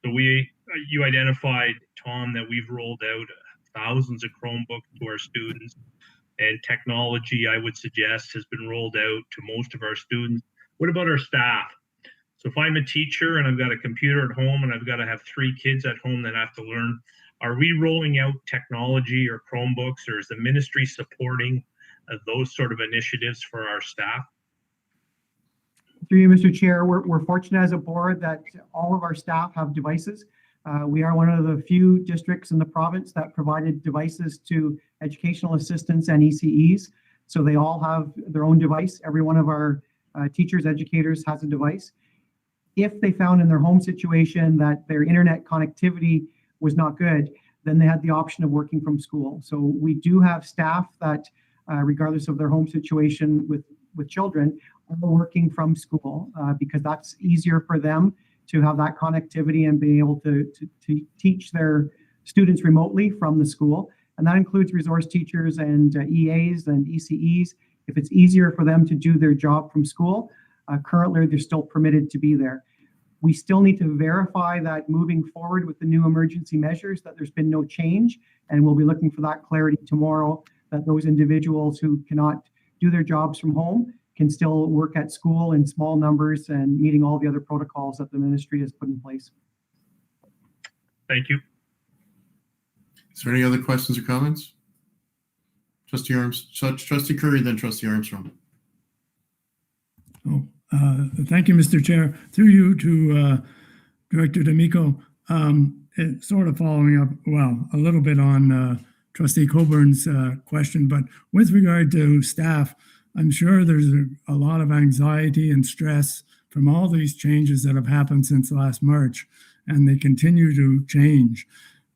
So you identified, Tom, that we've rolled out thousands of Chromebooks to our students, and technology, I would suggest, has been rolled out to most of our students. What about our staff? So if I'm a teacher and I've got a computer at home and I've got to have 3 kids at home that have to learn, are we rolling out technology or Chromebooks, or is the ministry supporting those sort of initiatives for our staff?
Through you, Mr. Chair, we're fortunate as a board that all of our staff have devices. We are one of the few districts in the province that provided devices to educational assistants and ECEs. So they all have their own device. Every one of our teachers, educators has a device. If they found in their home situation that their internet connectivity was not good, then they had the option of working from school. So we do have staff that, regardless of their home situation with children, are working from school because that's easier for them to have that connectivity and be able to teach their students remotely from the school. And that includes resource teachers and EAs and ECEs. If it's easier for them to do their job from school, currently they're still permitted to be there. We still need to verify that moving forward with the new emergency measures that there's been no change, and we'll be looking for that clarity tomorrow, that those individuals who cannot do their jobs from home can still work at school in small numbers and meeting all the other protocols that the ministry has put in place.
Thank you.
Is there any other questions or comments? Trustee Trustee Curry, then Trustee Armstrong.
Thank you, Mr. Chair. Through you to Director D'Amico, it's sort of following up, well, a little bit on Trustee Coburn's question, but with regard to staff, I'm sure there's a lot of anxiety and stress from all these changes that have happened since last March, and they continue to change.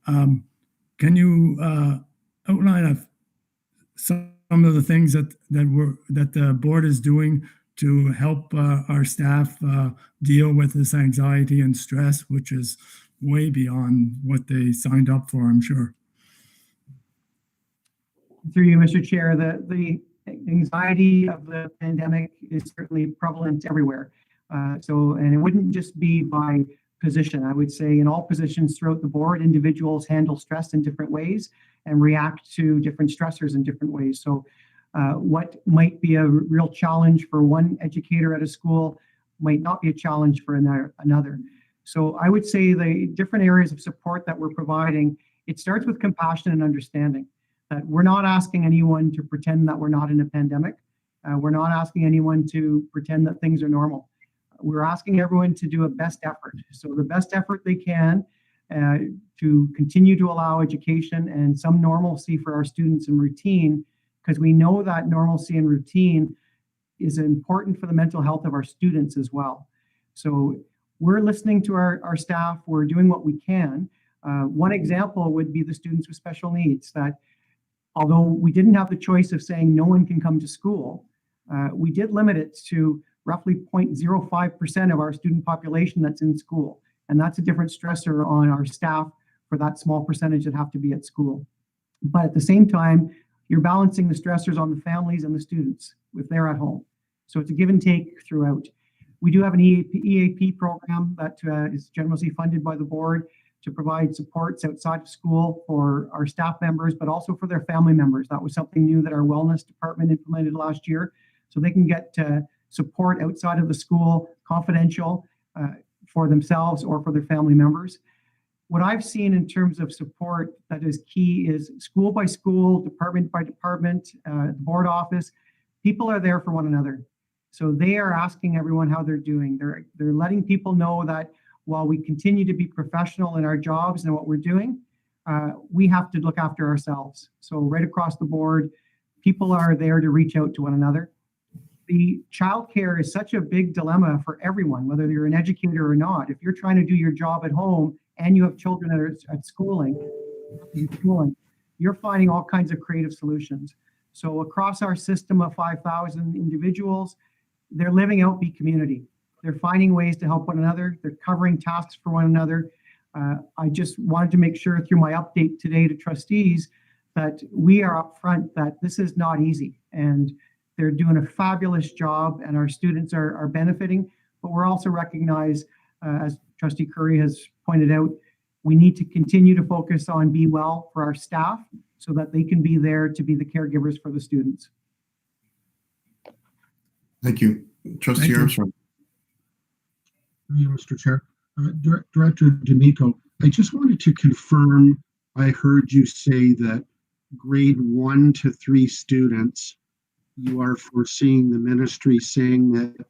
Can you outline some of the things that the board is doing to help our staff deal with this anxiety and stress, which is way beyond what they signed up for, I'm sure?
Through you, Mr. Chair, the anxiety of the pandemic is certainly prevalent everywhere. And it wouldn't just be by position. I would say in all positions throughout the board, individuals handle stress in different ways and react to different stressors in different ways. So what might be a real challenge for one educator at a school might not be a challenge for another. So I would say the different areas of support that we're providing, it starts with compassion and understanding. That we're not asking anyone to pretend that we're not in a pandemic. We're not asking anyone to pretend that things are normal. We're asking everyone to do a best effort. So the best effort they can to continue to allow education and some normalcy for our students and routine, because we know that normalcy and routine is important for the mental health of our students as well. So we're listening to our staff. We're doing what we can. One example would be the students with special needs, that although we didn't have the choice of saying no one can come to school, we did limit it to roughly 0.05% of our student population that's in school. And that's a different stressor on our staff for that small percentage that have to be at school. But at the same time, you're balancing the stressors on the families and the students if they're at home. So it's a give and take throughout. We do have an EAP program that is generously funded by the board to provide supports outside of school for our staff members, but also for their family members. That was something new that our wellness department implemented last year. So they can get support outside of the school, confidential for themselves or for their family members. what I've seen in terms of support that is key is school by school, department by department, board office, people are there for one another. So they are asking everyone how they're doing. They're letting people know that while we continue to be professional in our jobs and what we're doing, we have to look after ourselves. So right across the board, people are there to reach out to one another. The childcare is such a big dilemma for everyone, whether you're an educator or not. If you're trying to do your job at home and you have children that are at schooling, you're finding all kinds of creative solutions. So across our system of 5,000 individuals, they're living out Be Community. They're finding ways to help one another. They're covering tasks for one another. I just wanted to make sure through my update today to trustees that we are upfront that this is not easy, and they're doing a fabulous job, and our students are benefiting. But we're also recognize, as Trustee Curry has pointed out, we need to continue to focus on Be Well for our staff so that they can be there to be the caregivers for the students.
Thank you. Trustee Armstrong.
Thank you, Mr. Chair. Director D'Amico, I just wanted to confirm, I heard you say that grade 1 to 3 students, you are foreseeing the ministry saying that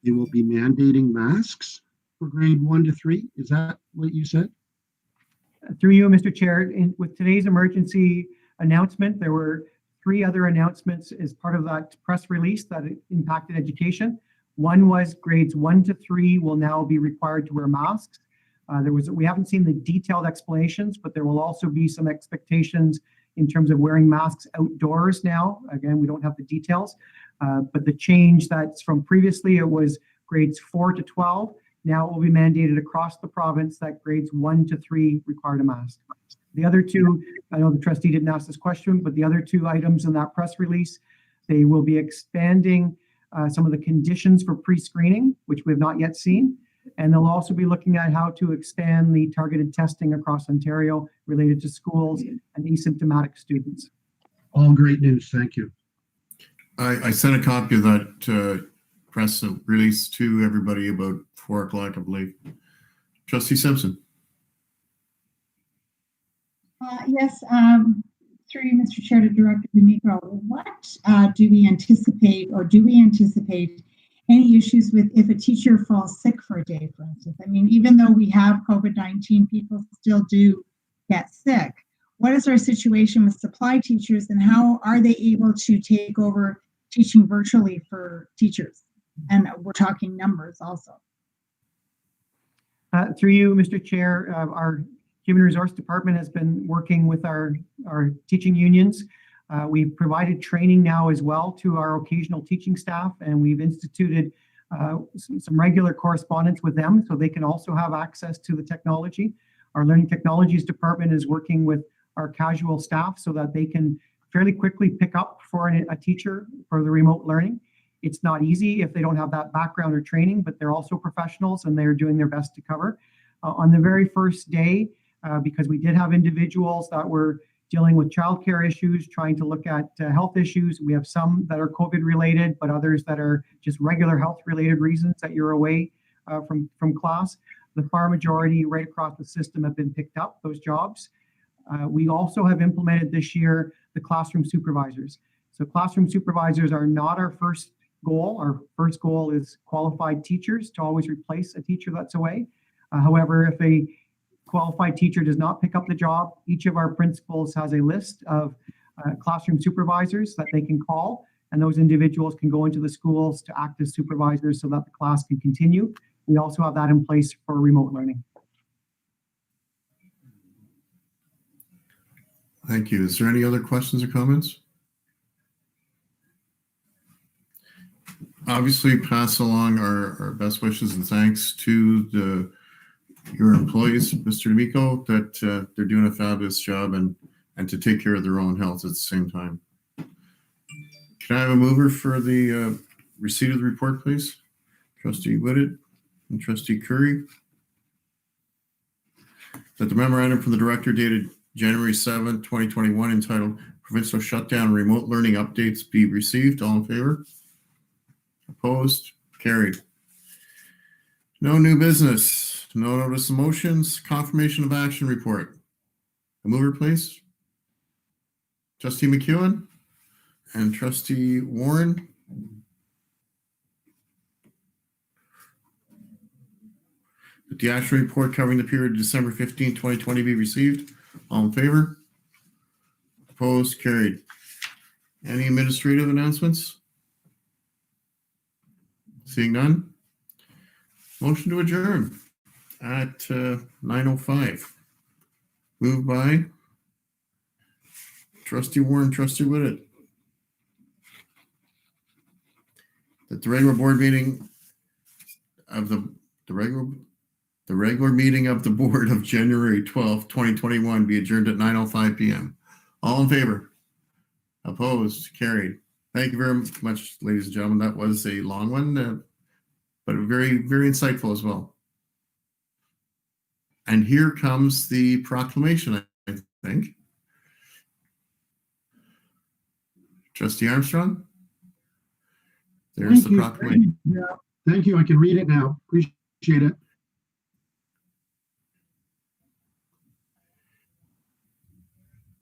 they will be mandating masks for grade 1 to 3. Is that what you said?
Through you, Mr. Chair, with today's emergency announcement, there were 3 other announcements as part of that press release that impacted education. One was grades 1 to 3 will now be required to wear masks. We haven't seen the detailed explanations, but there will also be some expectations in terms of wearing masks outdoors now. Again, we don't have the details, but the change that's from previously, it was grades 4 to 12. Now it will be mandated across the province that grades 1 to 3 require a mask. The other 2, I know the trustee didn't ask this question, but the other 2 items in that press release, they will be expanding some of the conditions for pre-screening, which we have not yet seen. And they'll also be looking at how to expand the targeted testing across Ontario related to schools and asymptomatic students.
All great news. Thank you.
I sent a copy of that press release to everybody about 4 o'clock, I believe. Trustee Simpson.
Yes, through you, Mr. Chair, to Director D'Amico, what do we anticipate any issues with if a teacher falls sick for a day, for instance? I mean, even though we have COVID-19, people still do get sick. What is our situation with supply teachers, and how are they able to take over teaching virtually for teachers? And we're talking numbers also.
Through you, Mr. Chair, our Human Resource Department has been working with our teaching unions. We've provided training now as well to our occasional teaching staff, and we've instituted some regular correspondence with them so they can also have access to the technology. Our Learning Technologies Department is working with our casual staff so that they can fairly quickly pick up for a teacher for the remote learning. It's not easy if they don't have that background or training, but they're also professionals and they're doing their best to cover. On the very first day, because we did have individuals that were dealing with childcare issues, trying to look at health issues. We have some that are COVID related, but others that are just regular health related reasons that you're away from class. The far majority right across the system have been picked up, those jobs. We also have implemented this year the classroom supervisors. So classroom supervisors are not our first goal. Our first goal is qualified teachers to always replace a teacher that's away. However, if a qualified teacher does not pick up the job, each of our principals has a list of classroom supervisors that they can call, and those individuals can go into the schools to act as supervisors so that the class can continue. We also have that in place for remote learning.
Thank you. Is there any other questions or comments? Obviously, pass along our best wishes and thanks to your employees, Mr. D'Amico, that they're doing a fabulous job and to take care of their own health at the same time. Can I have a mover for the receipt of the report, please? Trustee Whitted and Trustee Curry. That the memorandum from the director dated January 7, 2021, entitled Provincial Shutdown and Remote Learning Updates be received. All in favor? Opposed? Carried. No new business. No notice of motions, confirmation of action report. The mover, please. Trustee McEwen and Trustee Warren. That the action report covering the period December 15, 2020 be received. All in favor? Opposed? Carried. Any administrative announcements? Seeing none. Motion to adjourn at 9:05. Moved by Trustee Warren, Trustee Whitted. That the regular board meeting of the regular meeting of the board of January 12th, 2021 be adjourned at 9:05 p.m. All in favor? Opposed? Carried. Thank you very much, ladies and gentlemen. That was a long one, but very, very insightful as well. And here comes the proclamation, I think. Trustee Armstrong? There's the proclamation.
Yeah, thank you. I can read it now. Appreciate it.